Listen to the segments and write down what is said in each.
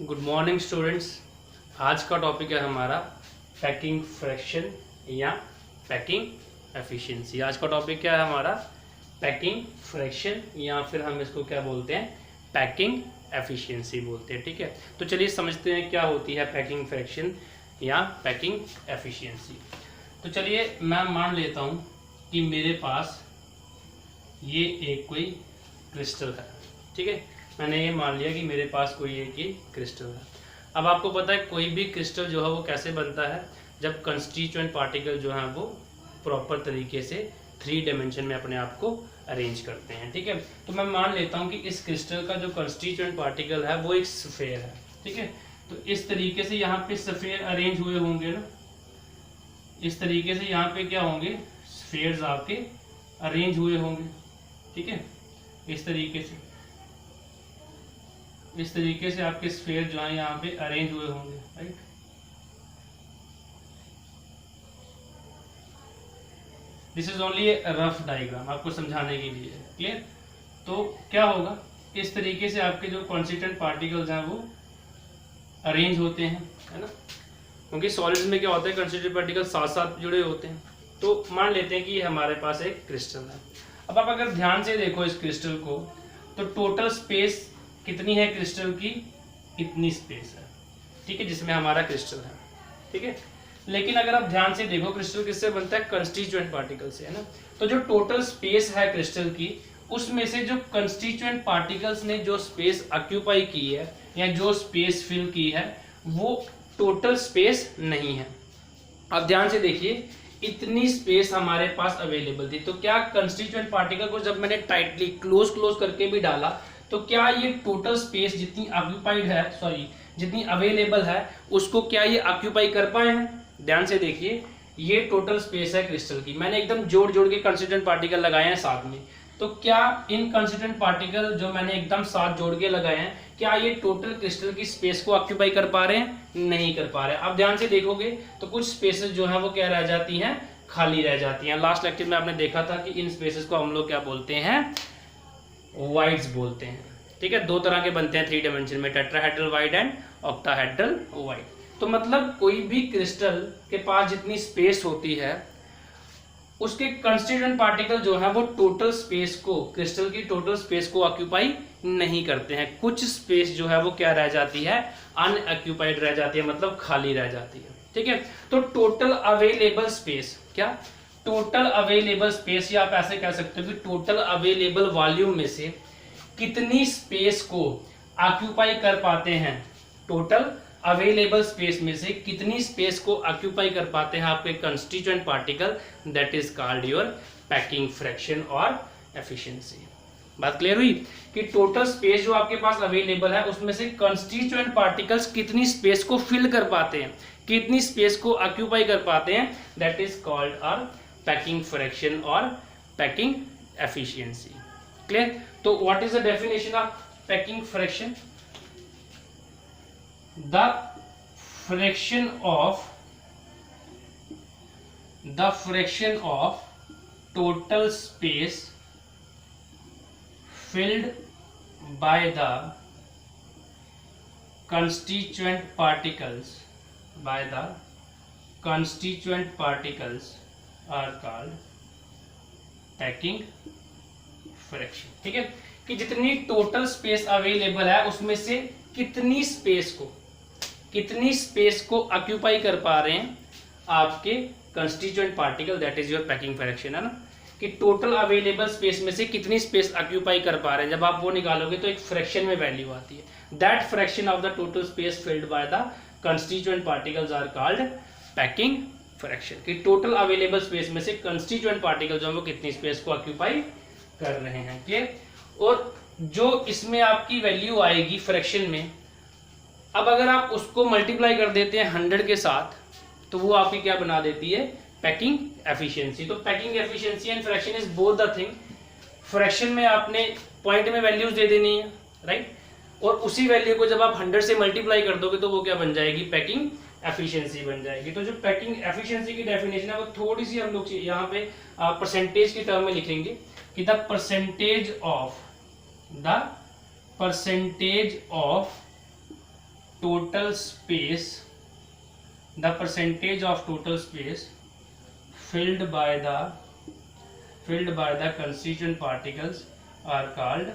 Good morning students. आज का topic है हमारा पैकिंग फ्रैक्शन या पैकिंग एफिशिएंसी। आज का टॉपिक क्या है हमारा? पैकिंग फ्रैक्शन या फिर हम इसको क्या बोलते हैं, पैकिंग एफिशिएंसी बोलते हैं। ठीक है, तो चलिए समझते हैं क्या होती है पैकिंग फ्रैक्शन या पैकिंग एफिशिएंसी। तो चलिए मैं मान लेता हूँ कि मेरे पास ये एक कोई क्रिस्टल है। ठीक है, मैंने ये मान लिया कि मेरे पास कोई एक ही क्रिस्टल है। अब आपको पता है कोई भी क्रिस्टल जो है वो कैसे बनता है, जब कंस्टिट्यूएंट पार्टिकल जो है वो प्रॉपर तरीके से 3 डायमेंशन में अपने आप को अरेंज करते हैं। ठीक है, तो मैं मान लेता हूँ कि इस क्रिस्टल का जो कंस्टिट्यूएंट पार्टिकल है वो एक स्फेयर है। ठीक है, तो इस तरीके से यहाँ पे स्फेयर अरेंज हुए होंगे ना, इस तरीके से यहाँ पे क्या होंगे, स्फेयर्स आपके अरेंज हुए होंगे। ठीक है, इस तरीके से आपके स्फेयर जो है यहाँ पे अरेंज हुए होंगे। Right, this is only A rough diagram आपको समझाने के लिए। क्लियर? तो क्या होगा, इस तरीके से आपके जो कॉन्स्टिट्यूएंट पार्टिकल्स हैं वो अरेंज होते हैं, है ना, क्योंकि सॉलिड्स में क्या होता है, कंस्टिट्यूएंट पार्टिकल साथ साथ जुड़े होते हैं। तो मान लेते हैं कि ये हमारे पास एक क्रिस्टल है। अब आप अगर ध्यान से देखो इस क्रिस्टल को, तो टोटल स्पेस कितनी है क्रिस्टल की, इतनी स्पेस है। ठीक है, जिसमें हमारा क्रिस्टल है। ठीक है, लेकिन अगर आप ध्यान से देखो क्रिस्टल किससे बनता है, कंस्टिट्यूएंट पार्टिकल से, है ना। तो जो टोटल स्पेस है क्रिस्टल की, उसमें से जो कंस्टिट्यूएंट पार्टिकल्स ने जो स्पेस ऑक्यूपाई की है या जो स्पेस फिल की है वो टोटल स्पेस नहीं है। अब ध्यान से देखिए, इतनी स्पेस हमारे पास अवेलेबल थी, तो क्या कंस्टिट्यूएंट पार्टिकल को जब मैंने टाइटली क्लोज करके भी डाला, तो क्या ये टोटल स्पेस जितनी ऑक्यूपाइड है, जितनी अवेलेबल है, उसको क्या ये ऑक्यूपाई कर पाए हैं? ध्यान से देखिए, ये टोटल स्पेस है क्रिस्टल की, मैंने एकदम जोड़ के कंस्टिट्यूएंट पार्टिकल लगाए हैं साथ में। तो क्या इन कंस्टिट्यूएंट पार्टिकल जो मैंने एकदम साथ जोड़ के लगाए हैं, क्या ये टोटल क्रिस्टल की स्पेस को ऑक्यूपाई कर पा रहे हैं? नहीं कर पा रहे। अब ध्यान से देखोगे तो कुछ स्पेसेस जो है वो क्या रह जाती हैं, खाली रह जाती हैं। लास्ट लेक्चर में आपने देखा था कि इन स्पेसेस को हम लोग क्या बोलते हैं, वाइड्स बोलते हैं। ठीक है, 2 तरह के बनते हैं 3 डायमेंशन में, tetrahedral void and octahedral wide. तो मतलब कोई भी क्रिस्टल के पास जितनी स्पेस होती है, उसके कंस्टिट्यूएंट पार्टिकल जो है वो टोटल स्पेस को, क्रिस्टल की टोटल स्पेस को ऑक्यूपाई नहीं करते हैं। कुछ स्पेस जो है वो क्या रह जाती है, अनऑक्यूपाइड रह जाती है, मतलब खाली रह जाती है। ठीक है, तो टोटल अवेलेबल स्पेस, क्या टोटल अवेलेबल स्पेस, या आप ऐसे कह सकते हो कि टोटल अवेलेबल वॉल्यूम में से कितनी स्पेस को ऑक्यूपाई कर पाते हैं, टोटल अवेलेबल स्पेस में से कितनी स्पेस को ऑक्यूपाई कर पाते हैं आपके constituent particle, that is called your packing fraction और एफिशिएंसी। बात क्लियर हुई कि टोटल स्पेस जो आपके पास अवेलेबल है उसमें से कंस्टिट्यूएंट पार्टिकल्स कितनी स्पेस को फिल कर पाते हैं, कितनी स्पेस को ऑक्यूपाई कर पाते हैं, that is called our packing fraction और पैकिंग एफिशिएंसी। क्लियर? तो what is the definition of packing fraction? The fraction of total space filled by the constituent particles are called packing fraction। ठीक है, कि जितनी total space available है उसमें से कितनी स्पेस को ऑक्यूपाई कर पा रहे हैं आपके constituent particle, that is your packing fraction, है ना, कि टोटल अवेलेबल स्पेस में से कितनी स्पेस ऑक्यूपाई कर पा रहे हैं। जब आप वो निकालोगे तो एक फ्रैक्शन में वैल्यू आती है, that fraction of the total space filled by the constituent particles are called packing fraction, कि टोटल अवेलेबल स्पेस में से कंस्टिट्यूएंट पार्टिकल जो है वो कितनी स्पेस को ऑक्यूपाई कर रहे हैं। क्लियर? और जो इसमें आपकी वैल्यू आएगी फ्रैक्शन में, अब अगर आप उसको मल्टीप्लाई कर देते हैं 100 के साथ, तो वो आपकी क्या बना देती है, पैकिंग एफिशिएंसी। तो packing efficiency and fraction is both the thing. Fraction में आपने पॉइंट में वैल्यूज दे देनी है, राइट, और उसी वैल्यू को जब आप 100 से मल्टीप्लाई कर दोगे तो वो क्या बन जाएगी, पैकिंग एफिशिएंसी बन जाएगी। तो जो पैकिंग एफिशिएंसी की डेफिनेशन है वो थोड़ी सी हम लोग यहाँ पे परसेंटेज की टर्म में लिखेंगे कि the percentage of total space, the percentage of total space filled by the constituent particles are called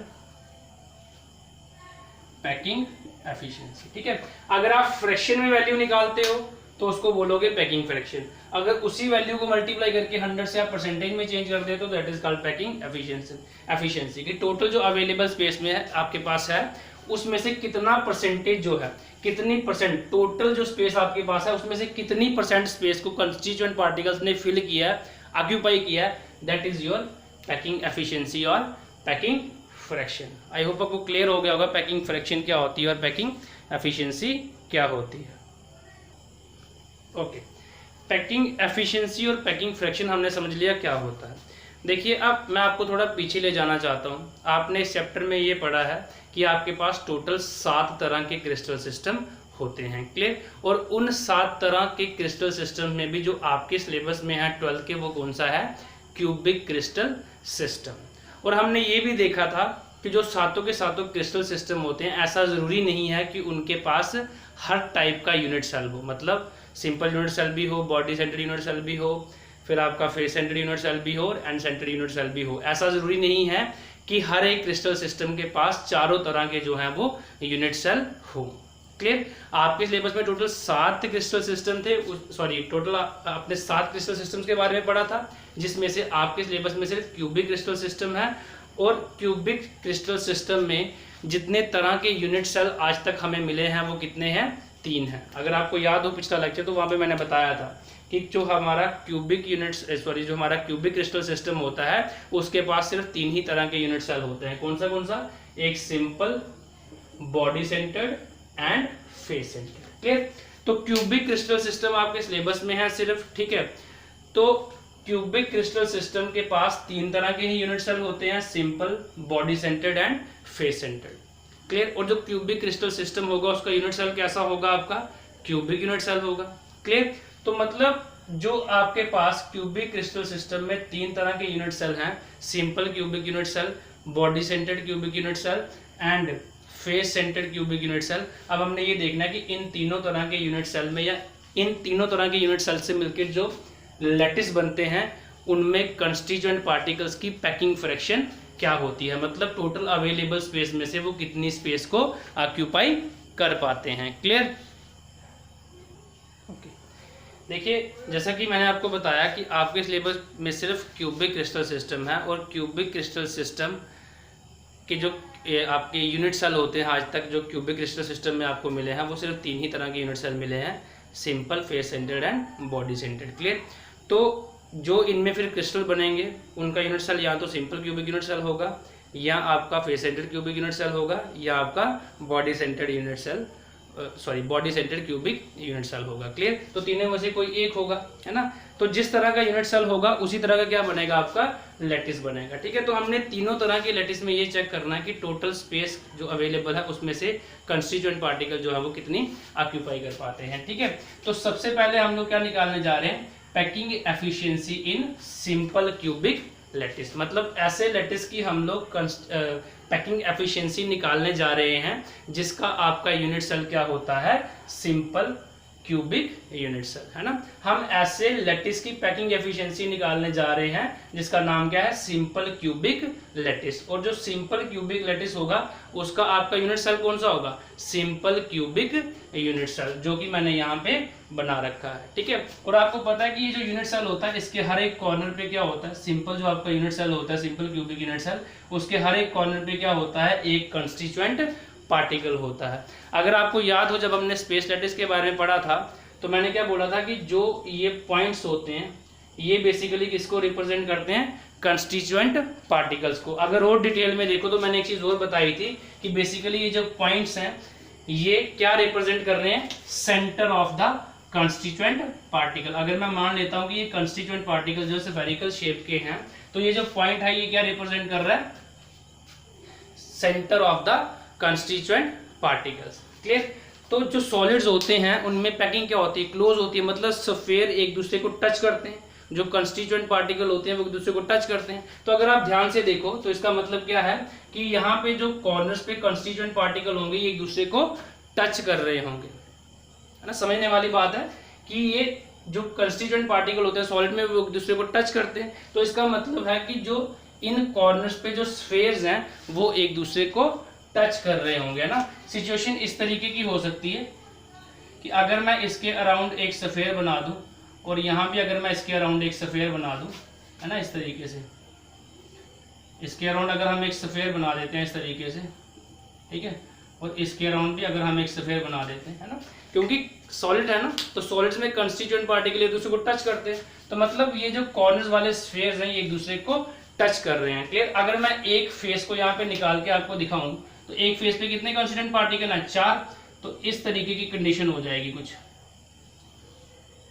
packing efficiency. ठीक है, अगर आप फ्रैक्शन में वैल्यू निकालते हो तो उसको बोलोगे पैकिंग फ्रैक्शन, अगर उसी वैल्यू को मल्टीप्लाई करके 100 से आप परसेंटेज में चेंज कर देते हो तो that is called packing efficiency. कि टोटल जो अवेलेबल स्पेस में है आपके पास है उसमें से कितना परसेंटेज जो है, कितनी परसेंट टोटल जो स्पेस आपके पास है उसमें से कितनी परसेंट स्पेस को कंस्टिट्यूएंट पार्टिकल्स ने फिल किया है, ऑक्यूपाई किया है, that is your packing efficiency और पैकिंग फ्रैक्शन। आई होप आपको क्लियर हो गया होगा पैकिंग फ्रैक्शन क्या होती है और पैकिंग एफिशिएंसी क्या होती है। ओके, पैकिंग एफिशिएंसी और पैकिंग फ्रैक्शन हमने समझ लिया क्या होता है। देखिए अब मैं आपको थोड़ा पीछे ले जाना चाहता हूँ। आपने इस चैप्टर में ये पढ़ा है कि आपके पास टोटल 7 तरह के क्रिस्टल सिस्टम होते हैं, क्लियर। और उन 7 तरह के क्रिस्टल सिस्टम में भी जो आपके सिलेबस में है 12 के, वो कौन सा है, क्यूबिक क्रिस्टल सिस्टम। और हमने ये भी देखा था कि जो सातों के सातों क्रिस्टल सिस्टम होते हैं ऐसा ज़रूरी नहीं है कि उनके पास हर टाइप का यूनिट सेल हो, मतलब सिंपल यूनिट सेल भी हो, बॉडी सेंटर्ड यूनिट सेल भी हो, फिर आपका फेस सेंटर्ड यूनिट सेल भी हो और एंड सेंटर्ड यूनिट सेल भी हो। ऐसा ज़रूरी नहीं है कि हर एक क्रिस्टल सिस्टम के पास चारों तरह के जो हैं वो यूनिट सेल हो, क्लियर। आपके सिलेबस में टोटल 7 क्रिस्टल सिस्टम थे, सॉरी टोटल आपने 7 क्रिस्टल सिस्टम्स के बारे में पढ़ा था, जिसमें से आपके सिलेबस में सिर्फ क्यूबिक क्रिस्टल सिस्टम है। और क्यूबिक क्रिस्टल सिस्टम में जितने तरह के यूनिट सेल आज तक हमें मिले हैं वो कितने हैं, 3 हैं। अगर आपको याद हो पिछला लेक्चर तो वहाँ पे मैंने बताया था कि जो हमारा क्यूबिक क्रिस्टल सिस्टम होता है उसके पास सिर्फ 3 ही तरह के यूनिट सेल होते हैं। कौन सा, एक simple, body centred and face centred, clear. तो क्यूबिक क्रिस्टल सिस्टम आपके सिलेबस में है सिर्फ, ठीक है। तो क्यूबिक क्रिस्टल सिस्टम के पास 3 तरह के ही यूनिट सेल होते हैं, simple, body centred and face centred, clear. और जो क्यूबिक क्रिस्टल सिस्टम होगा उसका यूनिट सेल कैसा होगा, आपका क्यूबिक यूनिट सेल होगा, क्लियर। तो मतलब जो आपके पास क्यूबिक क्रिस्टल सिस्टम में 3 तरह के यूनिट सेल हैं, simple cubic unit cell, body centred cubic unit cell and face centred cubic unit cell. अब हमने ये देखना है कि इन तीनों तरह के यूनिट सेल में या इन तीनों तरह के यूनिट सेल से मिलकर जो लैटिस बनते हैं उनमें कंस्टिट्यूएंट पार्टिकल्स की पैकिंग फ्रैक्शन क्या होती है, मतलब टोटल अवेलेबल स्पेस में से वो कितनी स्पेस को ऑक्यूपाई कर पाते हैं, क्लियर। ओके, देखिए जैसा कि मैंने आपको बताया कि आपके सिलेबस में सिर्फ क्यूबिक क्रिस्टल सिस्टम है और क्यूबिक क्रिस्टल सिस्टम के जो आपके यूनिट सेल होते हैं आज तक जो क्यूबिक क्रिस्टल सिस्टम में आपको मिले हैं वो सिर्फ 3 ही तरह के यूनिट सेल मिले हैं, simple, face centred and body centred, clear. तो जो इनमें फिर क्रिस्टल बनेंगे उनका यूनिट सेल या तो सिंपल क्यूबिक यूनिट सेल होगा या आपका face centred cubic unit cell होगा या आपका body centred unit cell, body centred cubic unit cell होगा, क्लियर। तो तीनों में से कोई एक होगा, है ना। तो जिस तरह का यूनिट सेल होगा उसी तरह का क्या बनेगा, आपका लैटिस बनेगा, ठीक है। तो हमने तीनों तरह के लैटिस में ये चेक करना है कि टोटल स्पेस जो अवेलेबल है उसमें से कंस्टिट्यूएंट पार्टिकल जो है वो कितनी ऑक्यूपाई कर पाते हैं, ठीक है। तो सबसे पहले हम लोग क्या निकालने जा रहे हैं, पैकिंग एफिशिएंसी इन सिंपल क्यूबिक लैटिस। मतलब ऐसे लैटिस की हम लोग पैकिंग एफिशिएंसी निकालने जा रहे हैं जिसका आपका यूनिट सेल क्या होता है, सिंपल क्यूबिक यूनिट सेल, है ना। हम ऐसे लैटिस की पैकिंग एफिशिएंसी निकालने जा रहे हैं जिसका नाम क्या है, सिंपल क्यूबिक लैटिस। और जो सिंपल क्यूबिक लैटिस होगा उसका आपका यूनिट सेल कौन सा होगा, सिंपल क्यूबिक यूनिट सेल, जो कि मैंने यहाँ पे बना रखा है, ठीक है। और आपको पता है कि ये जो यूनिट सेल होता है इसके हर एक कॉर्नर पे क्या होता है, सिंपल जो आपका यूनिट सेल होता है, सिंपल क्यूबिक यूनिट सेल, उसके हर एक कॉर्नर पे क्या होता है, एक कंस्टिट्यूएंट पार्टिकल होता है। अगर आपको याद हो जब हमने स्पेस लैटिस के बारे में पढ़ा था तो मैंने क्या बोला था कि जो ये पॉइंट्स होते हैं ये बेसिकली किसको रिप्रेजेंट करते हैं, कंस्टिट्यूएंट पार्टिकल्स को। अगर और डिटेल में देखो तो मैंने एक चीज और बताई थी कि बेसिकली ये जो पॉइंट्स हैं ये क्या रिप्रेजेंट कर रहे हैं, centre of the constituent particle. अगर मैं मान लेता हूं कि ये कंस्टिट्यूएंट पार्टिकल जो स्फेरिकल शेप के हैं तो ये जो पॉइंट है ये क्या रिप्रेजेंट कर रहा है, centre of the constituent particles, clear. तो जो सॉलिड्स होते हैं उनमें पैकिंग क्या होती है, क्लोज होती है, मतलब स्फीयर एक दूसरे को टच करते हैं, जो कंस्टिट्यूएंट पार्टिकल होते हैं वो एक दूसरे को टच करते हैं। तो अगर आप ध्यान से देखो तो इसका मतलब क्या है कि यहाँ पे जो कॉर्नर्स पे कंस्टिट्यूएंट पार्टिकल होंगे ये एक दूसरे को टच कर रहे होंगे, है ना। समझने वाली बात है कि ये जो कंस्टिट्यूएंट पार्टिकल होते हैं सॉलिड में वो एक दूसरे को टच करते हैं, तो इसका मतलब है कि जो इन कॉर्नर्स पे जो स्फेयर्स हैं वो एक दूसरे को टच कर रहे होंगे, है ना। सिचुएशन इस तरीके की हो सकती है कि अगर मैं इसके अराउंड एक सफेयर बना दूं और यहाँ भी अगर मैं इसके अराउंड एक सफेयर बना दूं, है ना, इस तरीके से इसके अराउंड अगर हम एक सफेयर बना देते हैं इस तरीके से, ठीक है, और इसके अराउंड भी अगर हम एक सफेयर बना देते हैं, है ना, क्योंकि सॉलिड है ना, तो सॉलिड्स में कंस्टिट्यूएंट पार्टिकल एक दूसरे को टच करते हैं, तो मतलब ये जो कॉर्नर्स वाले स्फेयर्स हैं ये एक दूसरे को टच कर रहे हैं। क्लियर। अगर मैं एक फेस को यहाँ पे निकाल के आपको दिखाऊं तो एक फेस पे कितने कंस्टिट्यूएंट पार्टिकल हैं? 4। तो इस तरीके की कंडीशन हो जाएगी कुछ,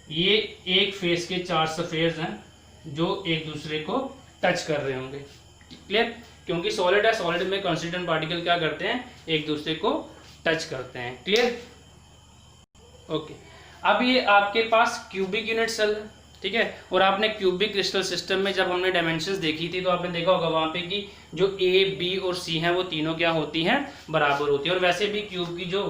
ये एक फेस के 4 सफेयर्स हैं जो एक दूसरे को टच कर रहे होंगे। क्लियर। क्योंकि सॉलिड है, सॉलिड में कंस्टिट्यूएंट पार्टिकल क्या करते हैं? एक दूसरे को टच करते हैं। क्लियर। ओके। अब ये आपके पास क्यूबिक यूनिट सेल है, ठीक है, और आपने क्यूबिक क्रिस्टल सिस्टम में जब हमने डायमेंशंस देखी थी तो आपने देखा होगा वहां पे कि जो ए, बी और सी हैं वो तीनों क्या होती हैं? बराबर होती है। और वैसे भी क्यूब की जो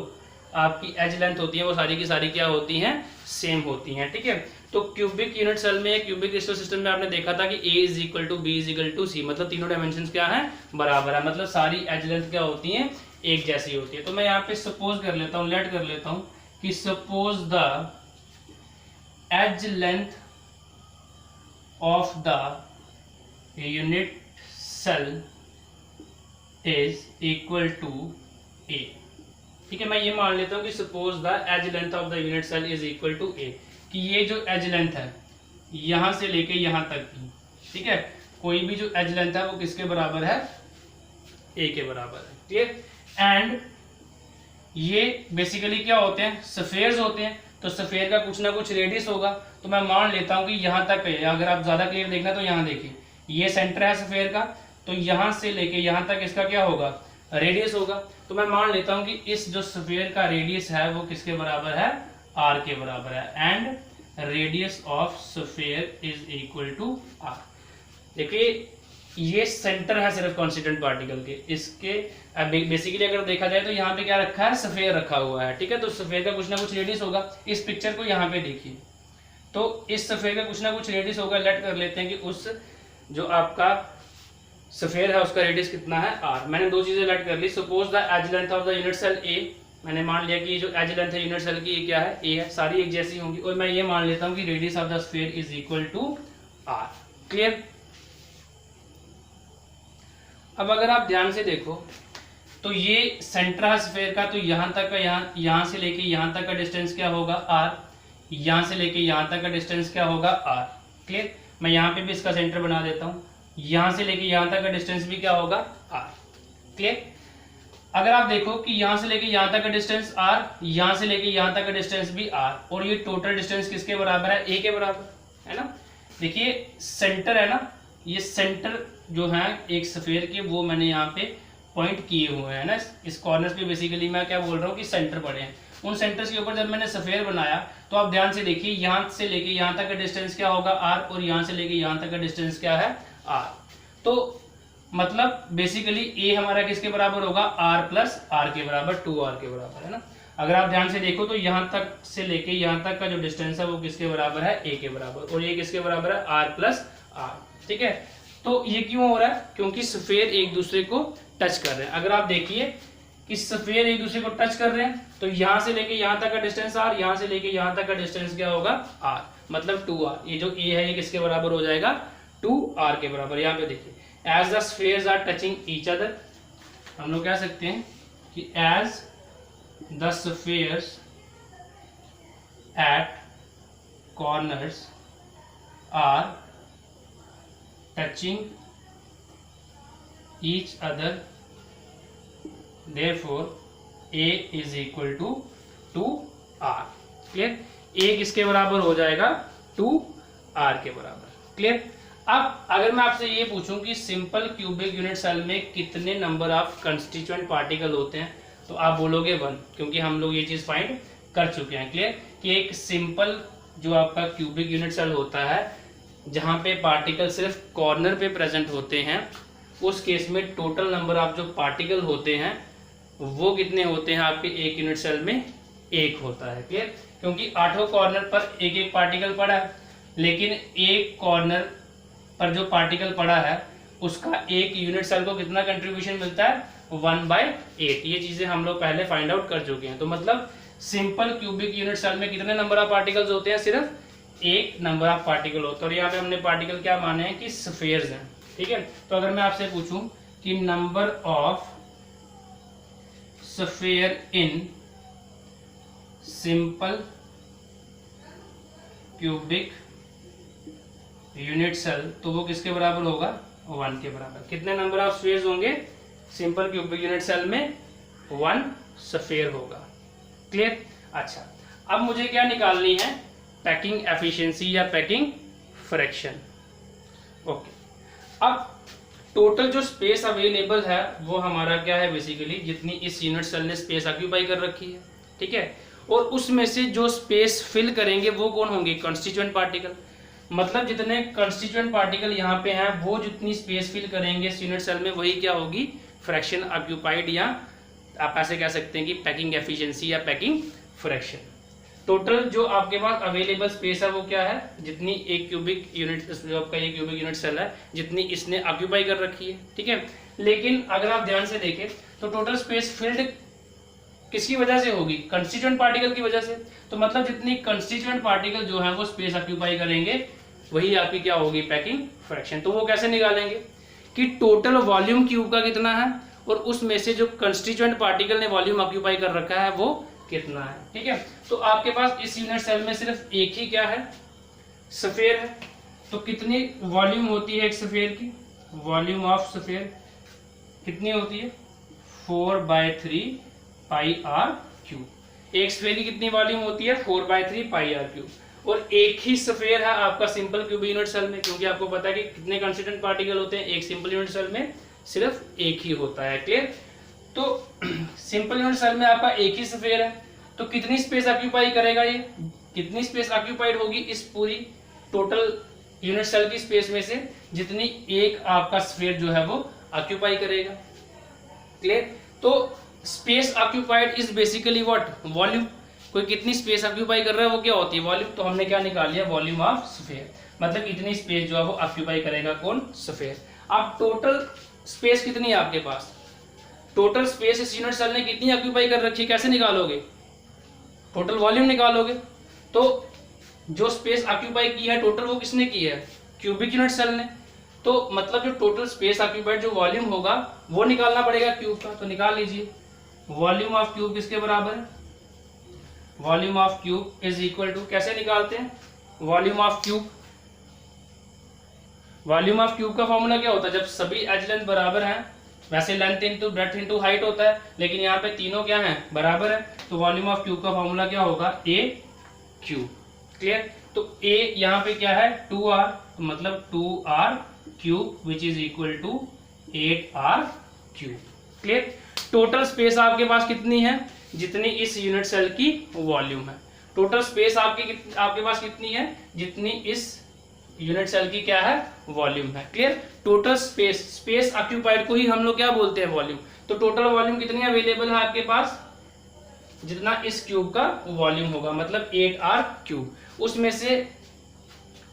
आपकी एज लेंथ होती है वो सारी की सारी क्या होती हैं? सेम होती हैं, ठीक है। तो क्यूबिक यूनिट सेल में, क्यूबिक क्रिस्टल सिस्टम में आपने देखा था कि A is equal to b is equal to c, मतलब तीनों डायमेंशंस क्या हैं? बराबर है, मतलब सारी एज लेंथ क्या होती हैं? एक जैसी होती है। तो मैं यहाँ पे सपोज कर लेता हूँ, लेट कर लेता हूँ कि suppose the edge length of the unit cell is equal to a, ठीक है। मैं ये मान लेता हूँ कि suppose the edge length of the unit cell is equal to a, कि ये जो edge length है यहाँ से लेके यहाँ तक की, ठीक है, कोई भी जो edge length है वो किसके बराबर है? a के बराबर है। क्लियर। एंड ये बेसिकली क्या होते हैं? सफेयर्स होते हैं, तो सफेयर का कुछ ना कुछ रेडियस होगा। तो मैं मान लेता हूं कि यहाँ तक है, अगर आप ज्यादा क्लियर देखना तो यहाँ देखिए, ये सेंटर है सफेयर का, तो यहाँ से लेके यहाँ तक इसका क्या होगा? रेडियस होगा। तो मैं मान लेता हूं कि इस जो सफेयर का रेडियस है वो किसके बराबर है? r के बराबर है। And radius of sphere is equal to r। देखिए ये सेंटर है सिर्फ कॉन्स्टिट्यूएंट पार्टिकल के, इसके बेसिकली अगर देखा जाए तो यहाँ पे क्या रखा है? सफेयर रखा हुआ है, ठीक है। तो सफेयर का कुछ ना कुछ रेडियस होगा। इस पिक्चर को यहाँ पे देखिए, तो इस सफेयर का कुछ ना कुछ रेडियस होगा। लेट कर लेते हैं कि उस जो आपका सफेयर है उसका रेडियस कितना है? r। मैंने दो चीजें लेट कर ली। Suppose the edge length of the unit cell a, मैंने मान लिया कि ये जो एज लेंथ है यूनिट सेल की ये क्या है? a है, सारी एक जैसी होंगी। और मैं ये मान लेता हूँ कि radius of the sphere is equal to r। Clear. अब अगर आप ध्यान से देखो तो ये सेंटर है स्फीयर का, तो यहाँ तक का यहाँ से लेके यहाँ तक का डिस्टेंस क्या होगा? r। यहाँ से लेके यहाँ तक का डिस्टेंस क्या होगा? r। क्लियर। मैं यहाँ पे भी इसका सेंटर बना देता हूँ, यहाँ से लेके यहाँ तक का डिस्टेंस भी क्या होगा? r। क्लियर। अगर आप देखो कि यहाँ से लेके यहाँ तक का डिस्टेंस r, यहाँ से लेके यहाँ तक का डिस्टेंस भी r, और ये टोटल डिस्टेंस किसके बराबर है? a के बराबर, है ना। देखिए सेंटर है ना, ये सेंटर जो है एक सफेयर के वो मैंने यहाँ पे पॉइंट किए हुए हैं ना, इस कॉर्नर्स पे बेसिकली मैं क्या बोल रहा हूँ कि सेंटर पड़े हैं। उन सेंटर्स के ऊपर जब मैंने सफेयर बनाया तो आप ध्यान से देखिए, यहाँ से लेके यहाँ तक का डिस्टेंस क्या होगा? r, और यहाँ से लेके यहाँ तक का डिस्टेंस क्या है? r। तो मतलब बेसिकली a हमारा किसके बराबर होगा? r प्लस r के बराबर, 2r के बराबर, है ना। अगर आप ध्यान से देखो तो यहाँ तक से लेके यहाँ तक का जो डिस्टेंस है वो किसके बराबर है? a के बराबर, और ये किसके बराबर है? r plus r। ठीक है। तो ये क्यों हो रहा है? क्योंकि सफेयर एक दूसरे को टच कर रहे हैं। अगर आप देखिए कि सफेयर एक दूसरे को टच कर रहे हैं तो यहाँ से लेके यहाँ तक का डिस्टेंस r, यहाँ से लेके यहाँ तक का डिस्टेंस क्या होगा? r, मतलब 2r। ये जो a है ये किसके बराबर हो जाएगा? 2r के बराबर। यहाँ पे देखिए, as the spheres are touching each other, हम लोग कह सकते हैं कि as the spheres at corners are touching each other, therefore a is equal to 2r। Clear. a किसके बराबर हो जाएगा? 2r के बराबर। क्लियर। अब अगर मैं आपसे ये पूछूं कि सिंपल क्यूबिक यूनिट सेल में कितने नंबर ऑफ कंस्टिट्यूएंट पार्टिकल होते हैं, तो आप बोलोगे 1, क्योंकि हम लोग ये चीज फाइंड कर चुके हैं। क्लियर। कि एक सिंपल जो आपका क्यूबिक यूनिट सेल होता है जहां पे पार्टिकल सिर्फ कॉर्नर पे प्रेजेंट होते हैं, उस केस में टोटल नंबर ऑफ जो पार्टिकल होते हैं वो कितने होते हैं आपके एक यूनिट सेल में? एक होता है। क्लियर? क्योंकि 8 कॉर्नर पर एक एक पार्टिकल पड़ा है, लेकिन एक कॉर्नर पर जो पार्टिकल पड़ा है उसका एक यूनिट सेल को कितना कंट्रीब्यूशन मिलता है? 1/8। ये चीजें हम लोग पहले फाइंड आउट कर चुके हैं। तो मतलब सिंपल क्यूबिक यूनिट सेल में कितने नंबर ऑफ पार्टिकल्स होते हैं? सिर्फ एक नंबर ऑफ पार्टिकल होते हैं। और यहाँ पे हमने पार्टिकल क्या माने हैं कि स्फीयर्स हैं। ठीक है, तो अगर मैं आपसे पूछूं कि number of sphere in simple cubic unit cell, तो वो किसके बराबर होगा? 1 के बराबर। कितने नंबर ऑफ स्फीयर्स होंगे सिंपल क्यूबिक यूनिट सेल में? 1 स्फीयर होगा। क्लियर? अच्छा, अब मुझे क्या निकालनी है? पैकिंग एफिशिएंसी या पैकिंग फ्रैक्शन। ओके, अब टोटल जो स्पेस अवेलेबल है वो हमारा क्या है? बेसिकली जितनी इस यूनिट सेल ने स्पेस ऑक्यूपाई कर रखी है। ठीक है, और उसमें से जो स्पेस फिल करेंगे वो कौन होंगे? Constituent particle. मतलब जितने कंस्टिट्यूएंट पार्टिकल यहाँ पे हैं वो जितनी स्पेस फिल करेंगे इस यूनिट सेल में, वही क्या होगी? फ्रैक्शन ऑक्यूपाइड, या आप ऐसे कह सकते हैं कि पैकिंग एफिशिएंसी या पैकिंग फ्रैक्शन। टोटल जो आपके पास अवेलेबल स्पेस है वो क्या है? जितनी एक क्यूबिक यूनिट, आपका एक क्यूबिक यूनिट सेल है, जितनी इसने ऑक्यूपाई कर रखी है। ठीक है, लेकिन अगर आप ध्यान से देखें तो टोटल स्पेस फिल्ड किसकी वजह से होगी? कंस्टिट्यूएंट पार्टिकल की वजह से। तो मतलब जितनी कंस्टिट्यूएंट पार्टिकल जो है वो स्पेस ऑक्यूपाई करेंगे, वही आपकी क्या होगी? Packing fraction. तो वो कैसे निकालेंगे कि टोटल वॉल्यूम क्यूब का कितना है और उसमें से जो कंस्टिट्यूएंट पार्टिकल ने वॉल्यूम ऑक्यूपाई कर रखा है वो कितना है। ठीक है, तो आपके पास इस यूनिट सेल में सिर्फ एक ही क्या है? स्फीयर है। तो कितनी वॉल्यूम होती है एक स्फीयर की? वॉल्यूम ऑफ स्फीयर कितनी होती है? 4/3 पाई आर क्यूब। एक स्फीयर की कितनी वॉल्यूम होती है? 4/3 पाई आर क्यूब। और एक ही स्फीयर है आपका सिंपल क्यूबिक यूनिट सेल में, क्योंकि आपको पता है कि कितने कंस्टिट्यूएंट पार्टिकल होते हैं एक सिंपल यूनिट सेल में? सिर्फ एक ही होता है। क्लियर? तो सिंपल यूनिट सेल में आपका एक ही स्फीयर है, तो कितनी स्पेस ऑक्यूपाई करेगा ये? कितनी स्पेस ऑक्यूपाइड होगी इस पूरी टोटल यूनिट सेल की स्पेस में से? जितनी एक आपका स्फीयर जो है वो ऑक्यूपाई करेगा। क्लियर? तो space occupied is basically what? Volume. कोई कितनी स्पेस ऑक्यूपाई कर रहा है वो क्या होती है? वॉल्यूम। तो हमने क्या निकाल लिया? Volume of sphere. मतलब इतनी स्पेस जो है वो ऑक्यूपाई करेगा कौन? स्फीयर। अब टोटल स्पेस कितनी है आपके पास? टोटल स्पेस इस यूनिट सेल ने कितनी ऑक्यूपाई कर रखी है? कैसे निकालोगे? टोटल वॉल्यूम निकालोगे। तो जो स्पेस ऑक्यूपाई की है टोटल, वो किसने की है? क्यूबिक यूनिट सेल ने। तो मतलब जो टोटल स्पेस ऑक्यूपाइड जो वॉल्यूम होगा वो निकालना पड़ेगा क्यूब का। तो निकाल लीजिए, वॉल्यूम ऑफ क्यूब किसके बराबर है? Volume of cube is equal to, कैसे निकालते हैं volume of cube? Volume of cube का फॉर्मूला क्या होता है? जब सभी एज लेंथ बराबर हैं, वैसे length into breadth into height होता है, लेकिन यहाँ पे तीनों क्या हैं? बराबर है। तो वॉल्यूम ऑफ क्यूब का फॉर्मूला क्या होगा? ए क्यूब। क्लियर? तो ए यहाँ पे क्या है? 2r, तो मतलब 2r cube which is equal to 8r cube. Clear? Total space आपके पास कितनी है? जितनी इस यूनिट सेल की वॉल्यूम है। टोटल स्पेस आपके पास कितनी है? जितनी इस यूनिट सेल की क्या है? वॉल्यूम है। क्लियर? टोटल स्पेस ऑक्यूपाइड को ही हम लोग क्या बोलते हैं? वॉल्यूम। तो टोटल वॉल्यूम कितनी अवेलेबल है आपके पास? जितना इस क्यूब का वॉल्यूम होगा, मतलब 8r क्यूब। उसमें से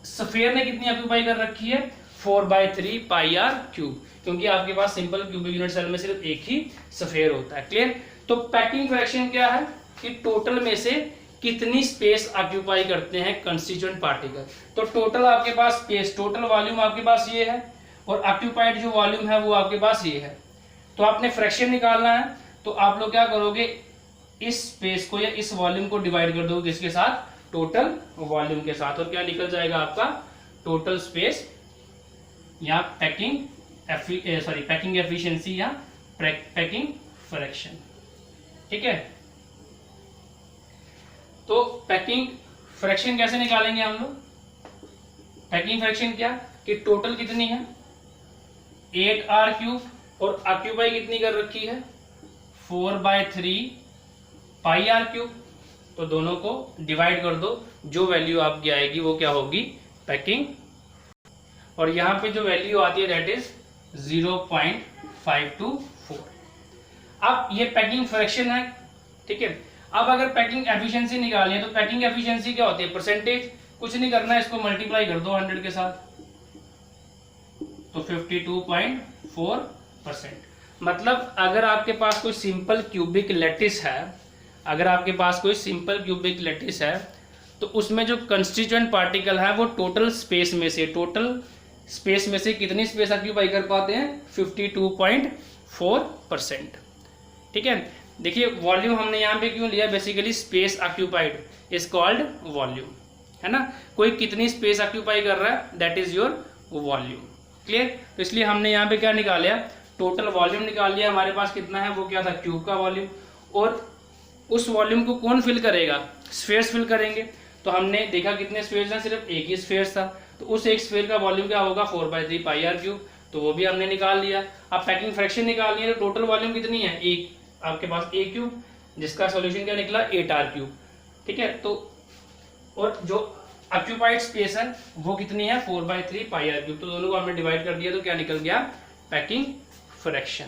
स्फीयर ने कितनी ऑक्यूपाई कर रखी है? 4/3 पाई आर क्यूब, क्योंकि आपके पास सिंपल क्यूबिक यूनिट सेल में सिर्फ एक ही स्फीयर होता है। क्लियर? तो पैकिंग फ्रैक्शन क्या है कि टोटल में से कितनी स्पेस ऑक्यूपाई करते हैं कंस्टिट्यूएंट पार्टिकल। तो टोटल आपके पास स्पेस, टोटल वॉल्यूम आपके पास ये है, और ऑक्यूपाइड जो वॉल्यूम है वो आपके पास ये है। तो आपने फ्रैक्शन निकालना है, तो आप लोग क्या करोगे? इस स्पेस को या इस वॉल्यूम को डिवाइड कर दोगे किसके साथ? टोटल वॉल्यूम के साथ। और क्या निकल जाएगा आपका? टोटल स्पेस या पैकिंग एफिशिएंसी या पैकिंग फ्रैक्शन। ठीक है, तो पैकिंग फ्रैक्शन कैसे निकालेंगे हम लोग? पैकिंग फ्रैक्शन क्या कि टोटल कितनी है? 8r क्यूब, और ऑक्यूपाई कितनी कर रखी है? 4/3 पाई आर क्यूब। तो दोनों को डिवाइड कर दो, जो वैल्यू आपकी आएगी वो क्या होगी? पैकिंग। और यहाँ पे जो वैल्यू आती है दैट इज 0.524। अब ये पैकिंग फ्रैक्शन है, ठीक है। अब अगर पैकिंग एफिशिएंसी निकालनी है तो पैकिंग एफिशिएंसी क्या होती है, परसेंटेज। कुछ नहीं करना है, इसको मल्टीप्लाई कर दो 100 के साथ, तो 52.4%। मतलब अगर आपके पास कोई सिंपल क्यूबिक लैटिस है, अगर आपके पास कोई सिंपल क्यूबिक लैटिस है, तो उसमें जो कंस्टिट्यूएंट पार्टिकल है वो टोटल स्पेस में से कितनी स्पेस ऑक्यूपाई कर पाते हैं, 52.4%, ठीक है। देखिए वॉल्यूम हमने यहाँ पे क्यों लिया, basically space occupied is called volume, है ना। कोई कितनी स्पेस ऑक्यूपाई कर रहा है, that is your volume, clear. तो इसलिए हमने यहाँ पे क्या निकाल लिया, टोटल वॉल्यूम निकाल लिया। हमारे पास कितना है, वो क्या था, क्यूब का वॉल्यूम। और उस वॉल्यूम को कौन फिल करेगा, स्फीयर्स फिल करेंगे। तो हमने देखा कितने स्फीयर्स हैं, सिर्फ एक ही स्फीयर था, तो उस एक स्फीयर का वॉल्यूम क्या होगा, 4/3 πr³, तो वो भी हमने निकाल लिया। अब पैकिंग फ्रैक्शन निकालनी है, तो टोटल वॉल्यूम कितनी है, एक, आपके पास a³, जिसका सॉल्यूशन क्या निकला, 8r³, ठीक है। तो और जो ऑक्यूपाइड स्पेस है वो कितनी है, 4/3 πr³, तो दोनों को हमने डिवाइड कर दिया, तो क्या निकल गया, पैकिंग फ्रैक्शन।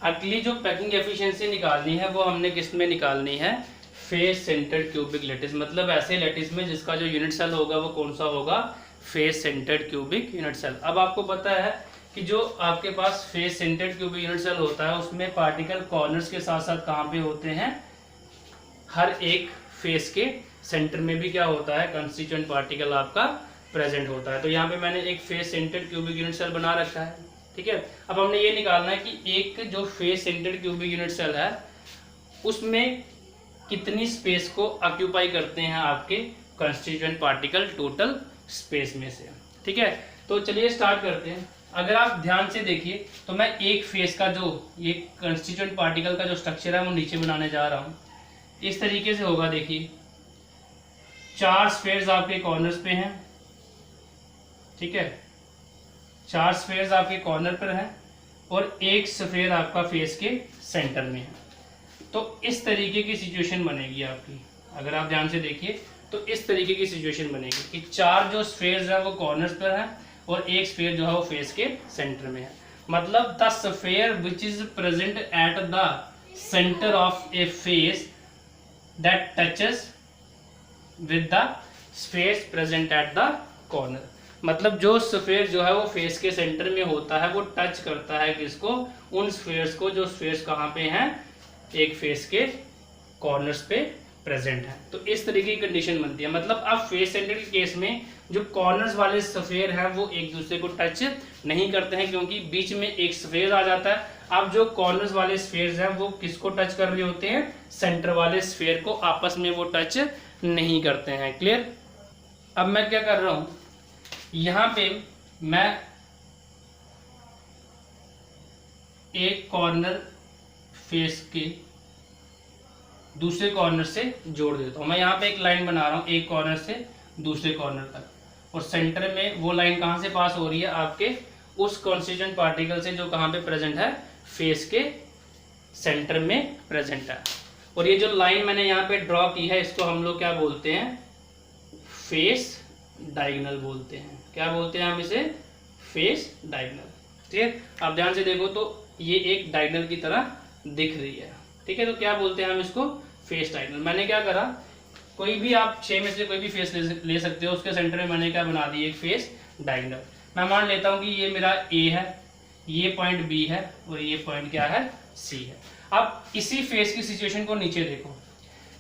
अगली जो पैकिंग एफिशिएंसी निकालनी है वो हमने किस में निकालनी है, फेस सेंटर्ड क्यूबिक लैटिस, मतलब ऐसे लैटिस में जिसका जो यूनिट सेल होगा वो कौन सा होगा, face centred cubic unit cell. अब आपको पता है कि जो आपके पास face centred cubic unit cell होता है उसमें पार्टिकल कॉर्नर्स के साथ साथ कहाँ पे होते हैं, हर एक फेस के सेंटर में भी क्या होता है, कंस्टिट्यूएंट पार्टिकल आपका प्रेजेंट होता है। तो यहाँ पे मैंने एक face centred cubic unit cell बना रखा है, ठीक है। अब हमने ये निकालना है कि एक जो face centred cubic unit cell है उसमें कितनी स्पेस को ऑक्यूपाई करते हैं आपके कंस्टिट्यूएंट पार्टिकल टोटल स्पेस में से, ठीक है। तो चलिए स्टार्ट करते हैं। अगर आप ध्यान से देखिए तो मैं एक फेस का जो ये कंस्टिट्यूएंट पार्टिकल का जो स्ट्रक्चर है वो नीचे बनाने जा रहा हूँ। इस तरीके से होगा, देखिए 4 स्फीयर्स आपके कॉर्नर्स पे हैं, ठीक है, 4 स्फीयर्स आपके कॉर्नर पर हैं और एक स्फीयर आपका फेस के सेंटर में है। तो इस तरीके की सिचुएशन बनेगी आपकी, अगर आप ध्यान से देखिए तो इस तरीके की सिचुएशन बनेगी कि 4 जो स्फीयर्स हैं वो कॉर्नर्स पर हैं और एक स्फीयर जो है वो फेस के सेंटर में है। मतलब the sphere which is present at the centre of A face that touches with the spheres present at the corner, मतलब जो स्फीयर जो है वो फेस के सेंटर में होता है वो टच करता है किसको, उन स्फीयर्स को जो स्फीयर्स कहाँ पे हैं, एक फेस के कॉर्नर्स पे प्रेजेंट है। तो इस तरीके की कंडीशन बनती है। मतलब अब फेस सेंटर के केस में जो कॉर्नर्स वाले स्फीयर हैं वो एक दूसरे को टच नहीं करते हैं क्योंकि बीच में एक स्फीयर आ जाता है। अब जो कॉर्नर्स वाले स्फीयर्स हैं वो किसको टच कर रहे होते हैं, सेंटर वाले स्फीयर को, आपस में वो टच नहीं करते हैं, क्लियर। अब मैं क्या कर रहा हूं, यहां पे मैं एक कॉर्नर फेस के दूसरे कॉर्नर से जोड़ देता हूं। मैं यहाँ पे एक लाइन बना रहा हूं एक कॉर्नर से दूसरे कॉर्नर तक, और सेंटर में वो लाइन कहाँ से पास हो रही है, आपके उस कॉन्स्टिट्यूएंट पार्टिकल से जो कहाँ पे प्रेजेंट है, फेस के सेंटर में प्रेजेंट है। और ये जो लाइन मैंने यहाँ पे ड्रॉ की है इसको हम लोग क्या बोलते हैं, फेस डायगोनल बोलते हैं। क्या बोलते हैं हम इसे, फेस डायगोनल, ठीक है। आप ध्यान से देखो तो ये एक डायगोनल की तरह दिख रही है, ठीक है। तो क्या बोलते हैं हम इसको, फेस डायगोनल। मैंने क्या करा, कोई भी आप 6 में से कोई भी फेस ले सकते हो, उसके सेंटर में मैंने क्या बना दी, एक फेस डायगोनल। मैं मान लेता हूं कि ये मेरा ए है, ये पॉइंट बी है और ये पॉइंट क्या है, सी है। अब इसी फेस की सिचुएशन को नीचे देखो,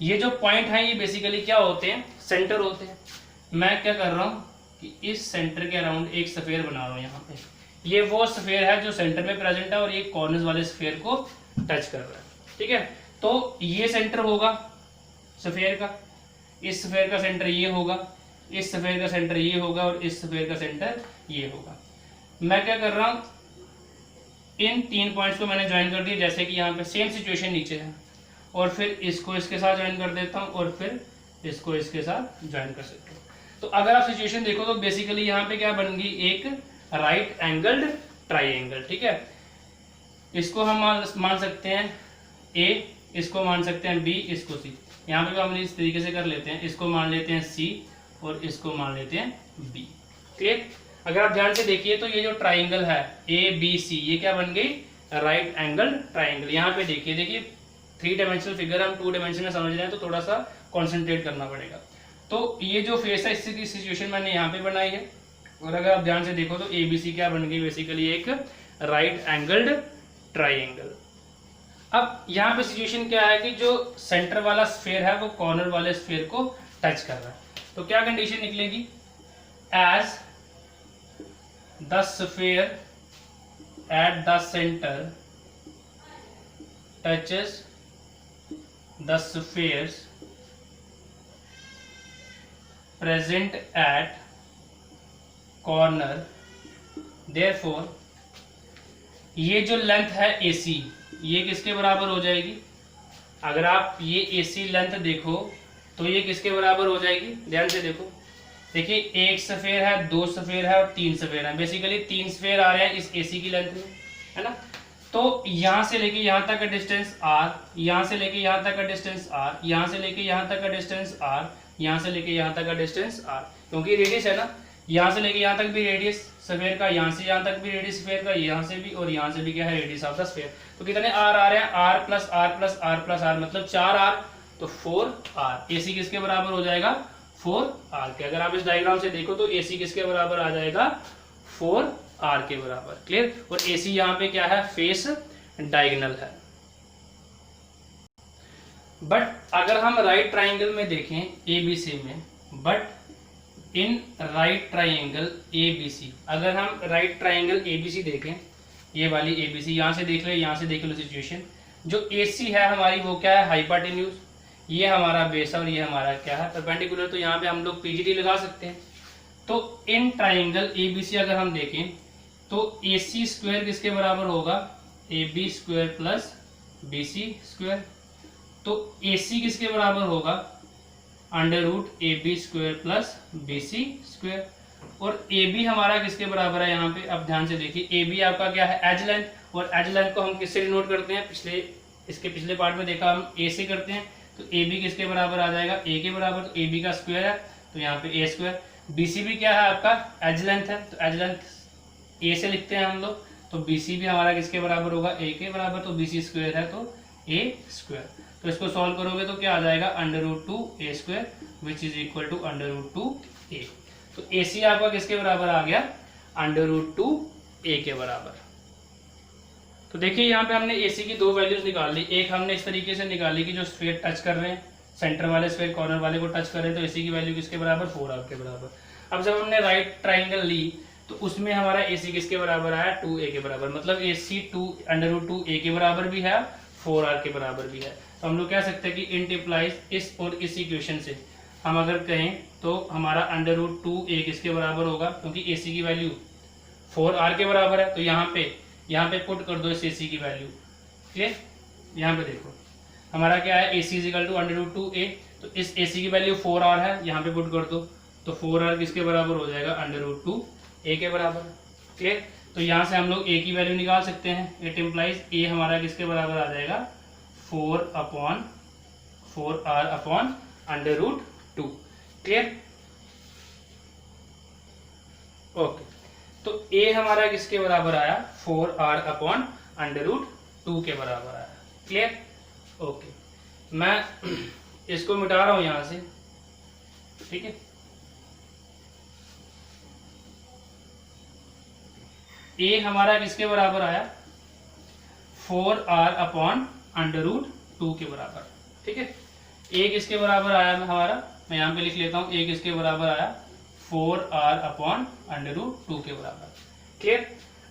ये जो पॉइंट है ये बेसिकली क्या होते हैं, सेंटर होते हैं। मैं क्या कर रहा हूँ कि इस सेंटर के अराउंड एक स्फीयर बना रहा हूँ। यहाँ पे ये वो स्फीयर है जो सेंटर में प्रेजेंट है और ये कॉर्नर्स वाले स्फीयर को टच कर रहा है, ठीक है। तो ये सेंटर होगा स्फीयर का, इस स्फीयर का सेंटर ये होगा, इस स्फीयर का सेंटर ये होगा और इस स्फीयर का सेंटर ये होगा। मैं क्या कर रहा हूँ, इन 3 पॉइंट्स को मैंने ज्वाइन कर दिया, जैसे कि यहाँ पे सेम सिचुएशन नीचे है, और फिर इसको इसके साथ ज्वाइन कर देता हूँ और फिर इसको इसके साथ ज्वाइन कर सकते हो। तो अगर आप सिचुएशन देखो तो बेसिकली यहाँ पे क्या बन गई, एक राइट एंगल्ड ट्राइंगल, ठीक है। इसको हम मान सकते हैं ए, इसको मान सकते हैं बी, इसको सी। यहाँ पे भी हम इस तरीके से कर लेते हैं, इसको मान लेते हैं सी और इसको मान लेते हैं बी, ठीक। अगर आप ध्यान से देखिए तो ये जो ट्राइंगल है ए बी सी, ये क्या बन गई, राइट एंगल ट्राइंगल। यहाँ पे देखिए 3 डायमेंशनल फिगर हम 2 डायमेंशन में समझ रहे हैं तो थोड़ा सा कॉन्सेंट्रेट करना पड़ेगा। तो ये जो फेस है इसकी सिचुएशन मैंने यहाँ पे बनाई है, और अगर आप ध्यान से देखो तो ABC क्या बन गई, बेसिकली एक राइट एंगल्ड ट्राइंगल। अब यहाँ पे सिचुएशन क्या है कि जो सेंटर वाला स्फीयर है वो कॉर्नर वाले स्फीयर को टच कर रहा है, तो क्या कंडीशन निकलेगी, as the sphere at the centre touches the spheres present at corner, therefore ये जो लेंथ है AC ये किसके बराबर हो जाएगी, अगर आप ये AC लेंथ देखो तो ये किसके बराबर हो जाएगी, ध्यान से देखो, देखिए एक स्फीयर है, 2 स्फीयर है और 3 स्फीयर है, बेसिकली 3 स्फीयर आ रहे हैं इस AC की लेंथ में, है ना। तो यहाँ से लेके यहाँ तक का डिस्टेंस R, यहाँ से लेके यहाँ तक का डिस्टेंस R, यहाँ से लेके यहाँ तक का डिस्टेंस R, यहाँ से लेके यहाँ तक का डिस्टेंस R, क्योंकि रेडियस है ना, यहाँ से लेके यहाँ तक भी रेडियस स्फीयर का, यहाँ से यहाँ तक भी रेडियस स्फीयर का, यहाँ से भी और यहाँ से भी क्या है रेडियस ऑफ द स्फीयर। तो कितने R आ रहे हैं, R plus R plus R plus R मतलब 4R, तो 4R। AC किसके बराबर हो जाएगा, 4R के। अगर आप इस डायग्राम से देखो तो AC किसके बराबर आ जाएगा, 4R के बराबर, क्लियर। और AC यहाँ पे क्या है, फेस डायगोनल है। बट अगर हम राइट ट्राइंगल में देखें ABC में, but in right triangle ABC, अगर हम राइट ट्राइंगल ABC देखें, ये वाली ABC यहाँ से देख ले, यहाँ से देख लो सिचुएशन, जो AC है हमारी वो क्या है, हाइपोटेन्यूज, ये हमारा बेस है और ये हमारा क्या है, परपेंडिकुलर, तो यहाँ पे हम लोग PGD लगा सकते हैं। तो इन ट्राइंगल ABC अगर हम देखें तो AC स्क्वायर किसके बराबर होगा, AB square plus BC square, तो AC किसके बराबर होगा, under root AB square plus BC square, और AB हमारा किसके बराबर है, यहाँ पे अब ध्यान से देखिए, AB आपका क्या है, एज लेंथ, और एज लेंथ को हम किससे डिनोट करते हैं, इसके पिछले पार्ट में देखा हम A से करते हैं, तो AB किसके बराबर आ जाएगा, A के बराबर, तो AB का स्क्वायर है तो यहाँ पे A स्क्वायर, BC भी क्या है आपका एज लेंथ है, तो एज लेंथ A से लिखते हैं हम लोग, तो BC भी हमारा किसके बराबर होगा, A के बराबर, तो BC स्क्वायर है तो A स्क्वायर। तो इसको सॉल्व करोगे तो क्या आ जाएगा, under root 2 A square which is equal to under root 2 A। तो AC आपका किसके बराबर आ गया, अंडर रूट 2 A के बराबर। तो देखिए यहाँ पे हमने AC की 2 वैल्यूज निकाल ली, एक हमने इस तरीके से निकाली कि जो स्फीयर टच कर रहे हैं, सेंटर वाले स्फीयर कॉर्नर वाले को टच कर रहे हैं, तो AC की वैल्यू किसके बराबर, 4R के बराबर। अब जब हमने राइट ट्राइंगल ली तो उसमें हमारा AC किसके बराबर आया, 2A के बराबर, मतलब AC 2 अंडर रूट 2 A के बराबर भी है, 4R के बराबर भी है। तो हम लोग कह सकते हैं कि इंट इम्प्लाइज इस और इस इक्वेशन से हम अगर कहें तो हमारा अंडर रूट 2A किसके बराबर होगा, क्योंकि AC की वैल्यू 4R के बराबर है, तो यहाँ पे पुट कर दो इस AC की वैल्यू, क्लियर। यहाँ पे देखो हमारा क्या है, AC is equal to under root 2A, तो इस AC की वैल्यू 4R है, यहाँ पे पुट कर दो, तो 4R किसके बराबर हो जाएगा, अंडर रूट 2A के बराबर, क्लियर। तो यहाँ से हम लोग A की वैल्यू निकाल सकते हैं, इट इम्प्लाइज A हमारा किसके बराबर आ जाएगा, 4R upon under root 2, clear, okay. तो A हमारा किसके बराबर आया, 4R अपॉन अंडर रूट 2 के बराबर आया, क्लियर, ओके। मैं इसको मिटा रहा हूं यहां से, ठीक है। A हमारा किसके बराबर आया, 4R अपॉन अंडर रूट 2 के बराबर, ठीक है। A किसके बराबर आया हमारा, मैं यहाँ पे लिख लेता हूँ, A किसके बराबर आया, 4R अपॉन अंडर रूट 2 के बराबर, क्लियर।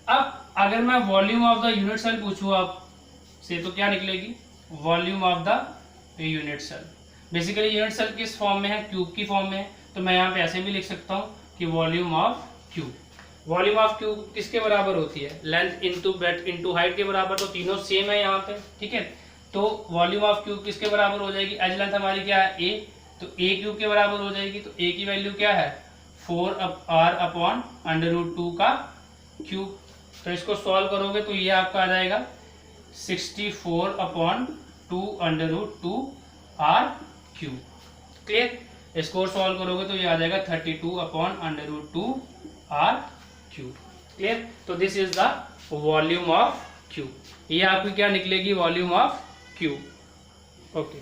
अब अगर मैं volume of the unit cell पूछूँ आपसे तो क्या निकलेगी, volume of the unit cell. Basically unit cell किस फॉर्म में है, क्यूब की फॉर्म में है, तो मैं यहाँ पे ऐसे भी लिख सकता हूँ कि volume of cube. Volume of cube किसके बराबर होती है, length into breadth into height के बराबर, तो तीनों सेम है यहाँ पे, ठीक है। तो वॉल्यूम ऑफ क्यूब किसके बराबर हो जाएगी, एज लेंथ हमारी क्या है A, तो A क्यूब के बराबर हो जाएगी, तो A की वैल्यू क्या है, 4R अपॉन अंडर रूट 2 का क्यूब। तो इसको सॉल्व करोगे तो ये आपका आ जाएगा 64 upon 2 under root 2 R cube, clear. इसको सॉल्व करोगे तो ये आ जाएगा 32 upon under root 2 R cube, clear. तो this is the volume of cube. ये आपकी क्या निकलेगी, वॉल्यूम ऑफ क्यूब। ओके,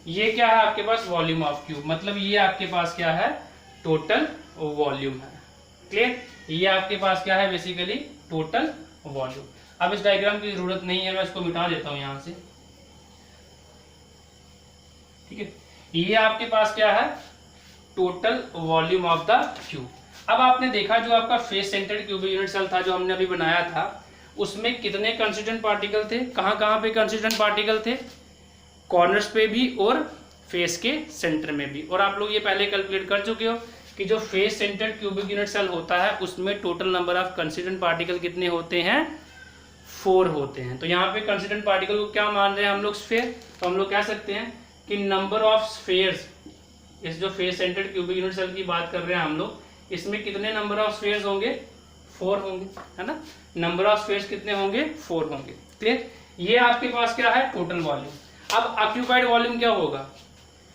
ये क्या है आपके पास, वॉल्यूम ऑफ क्यूब, मतलब ये आपके पास क्या है, टोटल वॉल्यूम है। क्लियर, ये आपके पास क्या है, बेसिकली टोटल वॉल्यूम। अब इस डायग्राम की जरूरत नहीं है, मैं इसको मिटा देता हूं यहां से। ठीक है, ये आपके पास क्या है, total volume of the cube. अब आपने देखा जो आपका face centred cubic unit cell था जो हमने अभी बनाया था, उसमें कितने कंस्टिट्यूएंट पार्टिकल थे, कहां कहां पे कंस्टिट्यूएंट पार्टिकल थे, कॉर्नर्स पे भी और फेस के सेंटर में भी। और आप लोग ये पहले कैलकुलेट कर चुके हो कि जो face centred cubic unit cell होता है उसमें total number of constituent particle कितने होते हैं, 4 होते हैं। तो यहाँ पे कंस्टिट्यूएंट पार्टिकल को क्या मान रहे हैं हम लोग, स्फीयर। तो हम लोग कह सकते हैं कि नंबर ऑफ स्फीयर्स, इस जो face centred cubic unit cell की बात कर रहे हैं हम लोग, इसमें कितने नंबर ऑफ स्फीयर्स होंगे, 4 होंगे, है ना। नंबर ऑफ स्फीयर्स कितने होंगे, 4 होंगे। क्लियर, ये आपके पास क्या है, टोटल वॉल्यूम। अब ऑक्यूपाइड वॉल्यूम क्या होगा,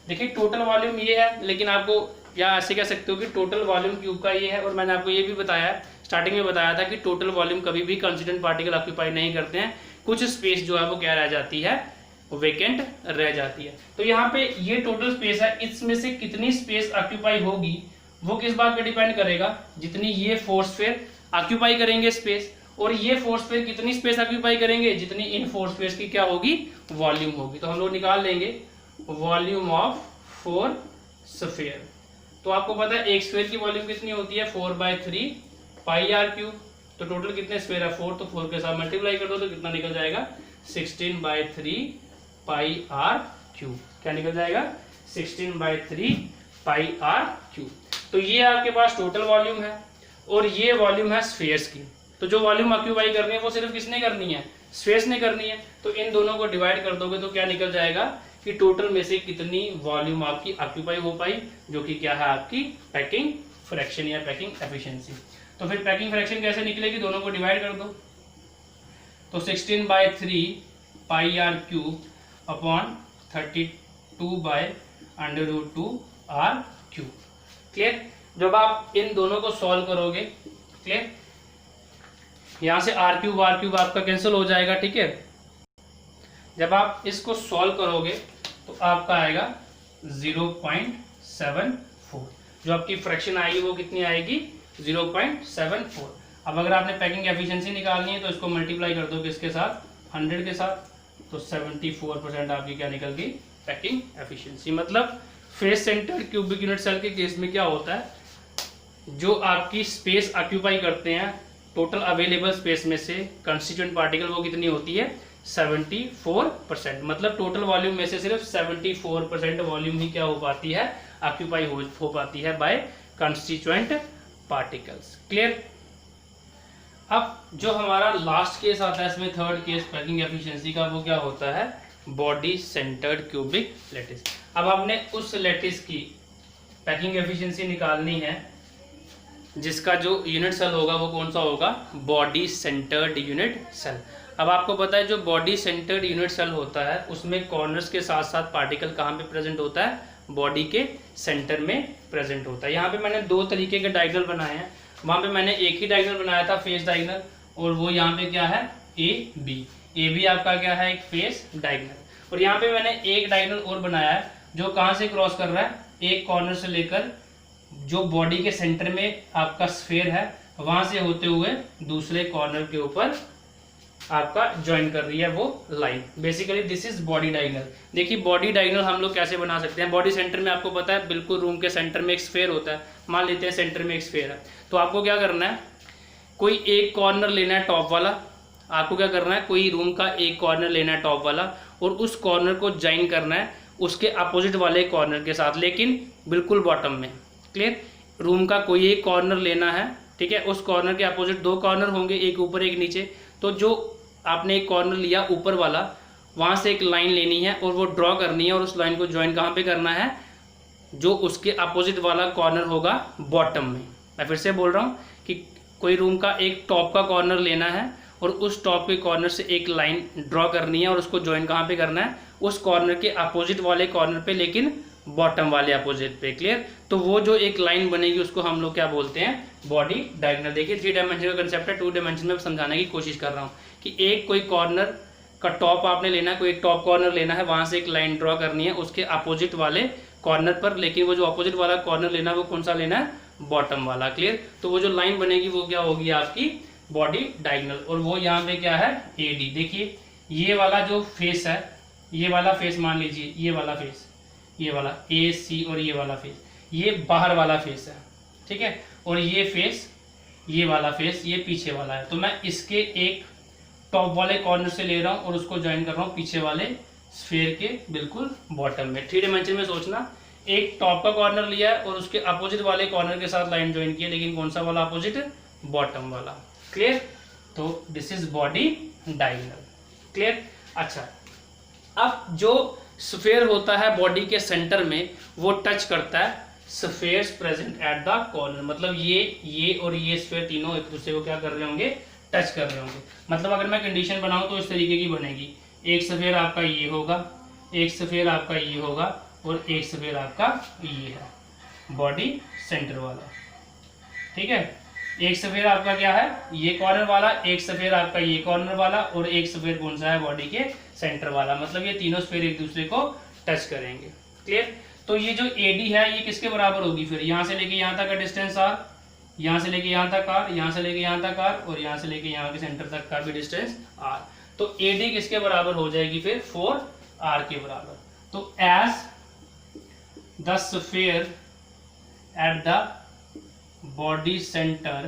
देखिए टोटल वॉल्यूम ये है, लेकिन आपको या ऐसे कह सकते हो कि टोटल वॉल्यूम क्यूब का ये है। और मैंने आपको ये भी बताया, स्टार्टिंग में बताया था कि टोटल वॉल्यूम कभी भी कंस्टिट्यूएंट पार्टिकल ऑक्यूपाई नहीं करते हैं, कुछ स्पेस जो है वो क्या रह जाती है, वेकेंट रह जाती है। तो यहाँ पे ये टोटल स्पेस है, इसमें से कितनी स्पेस ऑक्यूपाई होगी वो किस बात पे डिपेंड करेगा, जितनी ये 4 स्फीयर ऑक्यूपाई करेंगे स्पेस, और ये 4 स्फीयर कितनी स्पेस ऑक्यूपाई करेंगे, जितनी इन 4 स्फीयर्स की क्या होगी, वॉल्यूम होगी। तो हम लोग निकाल लेंगे वॉल्यूम ऑफ 4 स्फीयर। तो आपको पता है एक स्फीयर की वॉल्यूम कितनी होती है, 4/3 पाई आर क्यूब। तो टोटल कितने स्फीयर है, 4, तो 4 के साथ मल्टीप्लाई कर दो तो कितना निकल जाएगा, 16/3 पाई आर क्यूब। क्या निकल जाएगा, 16/3 पाई आर क्यूब। तो ये आपके पास टोटल वॉल्यूम है, और ये वॉल्यूम है स्फीयर्स की। तो जो वॉल्यूम ऑक्यूपाई करनी है वो सिर्फ किसने करनी है, स्फीयर्स ने करनी है। तो इन दोनों को डिवाइड कर दोगे तो क्या निकल जाएगा कि टोटल में से कितनी वॉल्यूम आपकी ऑक्यूपाई हो पाई, जो कि क्या है आपकी पैकिंग फ्रैक्शन या पैकिंग एफिशिएंसी। तो फिर पैकिंग फ्रैक्शन कैसे निकलेगी, दोनों को डिवाइड कर दो। तो 16/3 pi r cube upon 32/√2 r cube. Clear, जब आप इन दोनों को सॉल्व करोगे, क्लियर, यहां से आर क्यूब आपका कैंसिल हो जाएगा। ठीक है, जब आप इसको सॉल्व करोगे तो आपका आएगा 0.74। जो आपकी फ्रैक्शन आएगी वो कितनी आएगी, 0.74। अब अगर आपने पैकिंग एफिशिएंसी निकालनी है तो इसको मल्टीप्लाई कर दो किसके साथ, 100 के साथ, तो 74% आपकी क्या निकल गई, पैकिंग एफिशिएंसी। मतलब face centred cubic unit cell के केस में क्या होता है, जो आपकी स्पेस ऑक्यूपाई करते हैं टोटल अवेलेबल स्पेस में से कंस्टिट्यूएंट पार्टिकल वो कितनी होती है, 74%। मतलब टोटल वॉल्यूम में से सिर्फ 74% वॉल्यूम ही क्या हो पाती है, ऑक्यूपाई हो पाती है बाय कंस्टिट्यूएंट पार्टिकल्स। क्लियर। अब जो हमारा लास्ट केस आता है इसमें, थर्ड केस पैकिंग एफिशिएंसी का, वो क्या होता है, बॉडी सेंटर्ड क्यूबिक लैटिस। अब हमने उस लैटिस की पैकिंग एफिशिएंसी निकालनी है जिसका जो यूनिट सेल होगा वो कौन सा होगा, बॉडी सेंटर्ड यूनिट सेल। अब आपको पता है जो बॉडी सेंटर्ड यूनिट सेल होता है उसमें कॉर्नर्स के साथ साथ पार्टिकल कहाँ पे प्रेजेंट होता है, बॉडी के सेंटर में प्रेजेंट होता है। यहाँ पे मैंने 2 तरीके के डायगोनल बनाए हैं, वहाँ पे मैंने एक ही डायगोनल बनाया था फेस डायगोनल, और वो यहाँ पे क्या है, ए बी आपका क्या है, एक फेस डायगोनल। और यहाँ पे मैंने एक डायगोनल और बनाया है जो कहाँ से क्रॉस कर रहा है, एक कॉर्नर से लेकर जो बॉडी के सेंटर में आपका स्फीयर है वहां से होते हुए दूसरे कॉर्नर के ऊपर आपका ज्वाइन कर रही है वो line. Basically this is body diagonal. देखिए बॉडी डायगोनल हम लोग कैसे बना सकते हैं, बॉडी सेंटर में आपको पता है बिल्कुल रूम के सेंटर में एक स्फीयर होता है, मान लेते हैं सेंटर में एक स्फीयर है, तो आपको क्या करना है, कोई एक कॉर्नर लेना है टॉप वाला, आपको क्या करना है, कोई रूम का एक कॉर्नर लेना है टॉप वाला, और उस कॉर्नर को ज्वाइन करना है उसके अपोजिट वाले कॉर्नर के साथ, लेकिन बिल्कुल बॉटम में। क्लियर। रूम का कोई एक कॉर्नर लेना है, ठीक है, उस कॉर्नर के अपोजिट 2 कॉर्नर होंगे, एक ऊपर एक नीचे। तो जो आपने एक कॉर्नर लिया ऊपर वाला, वहां से एक लाइन लेनी है और वो ड्रॉ करनी है, और उस लाइन को ज्वाइन कहाँ पे करना है, जो उसके अपोजिट वाला कॉर्नर होगा बॉटम में। मैं फिर से बोल रहा हूँ कि कोई रूम का एक टॉप का कॉर्नर लेना है और उस टॉप के कॉर्नर से एक लाइन ड्रॉ करनी है और उसको ज्वाइन कहाँ पे करना है, उस कॉर्नर के अपोजिट वाले कॉर्नर पे, लेकिन बॉटम वाले अपोजिट पे। क्लियर? तो वो जो एक लाइन बनेगी उसको हम लोग क्या बोलते हैं, बॉडी डायगोनल। देखिए 3 डायमेंशन का कंसेप्ट है, 2 डायमेंशन में समझाने की कोशिश कर रहा हूँ कि एक कोई कॉर्नर का टॉप आपने लेना है, कोई एक टॉप कॉर्नर लेना है, वहां से एक लाइन ड्रॉ करनी है उसके अपोजिट वाले कॉर्नर पर, लेकिन वो जो अपोजिट वाला कॉर्नर लेना है वो कौन सा लेना है, बॉटम वाला। क्लियर? तो वो जो लाइन बनेगी वो क्या होगी आपकी बॉडी डायगोनल, और वो यहाँ पे क्या है AD। देखिए ये वाला जो फेस है, ये वाला फेस मान लीजिए, ये वाला फेस, ये वाला AC और ये वाला फेस, ये बाहर वाला फेस है, ठीक है, और ये फेस, ये वाला फेस, ये पीछे वाला है। तो मैं इसके एक टॉप वाले कॉर्नर से ले रहा हूँ और उसको ज्वाइन कर रहा हूँ पीछे वाले स्फीयर के बिल्कुल बॉटम में। 3 डायमेंशन में सोचना, एक टॉप का कॉर्नर लिया है और उसके अपोजिट वाले कॉर्नर के साथ लाइन ज्वाइन की है, लेकिन कौन सा वाला अपोजिट, बॉटम वाला। क्लियर? तो this is body diagonal. Clear? अच्छा, अब जो स्फीयर होता है बॉडी के सेंटर में वो टच करता है spheres present at the corner, मतलब ये और ये स्फीयर तीनों एक दूसरे को क्या कर रहे होंगे, टच कर रहे होंगे। मतलब अगर मैं कंडीशन बनाऊं तो इस तरीके की बनेगी, एक स्फीयर आपका ये होगा, एक स्फीयर आपका ये होगा, और एक स्फीयर आपका ये है बॉडी सेंटर वाला। ठीक है, एक स्फीयर आपका क्या है, ये कॉर्नर वाला, एक स्फीयर आपका ये कॉर्नर वाला, और एक स्फीयर कौन सा है, बॉडी के सेंटर वाला। मतलब ये तीनों स्फीयर एक दूसरे को टच करेंगे। क्लियर? तो ये जो AD है ये किसके बराबर होगी, फिर यहाँ से लेके यहाँ तक का डिस्टेंस R, यहाँ से लेके यहाँ तक R, यहाँ से लेके यहाँ तक R, और यहाँ से लेके यहाँ के सेंटर तक का भी डिस्टेंस R। तो AD किसके बराबर हो जाएगी फिर, 4R के बराबर। तो as the sphere at the body center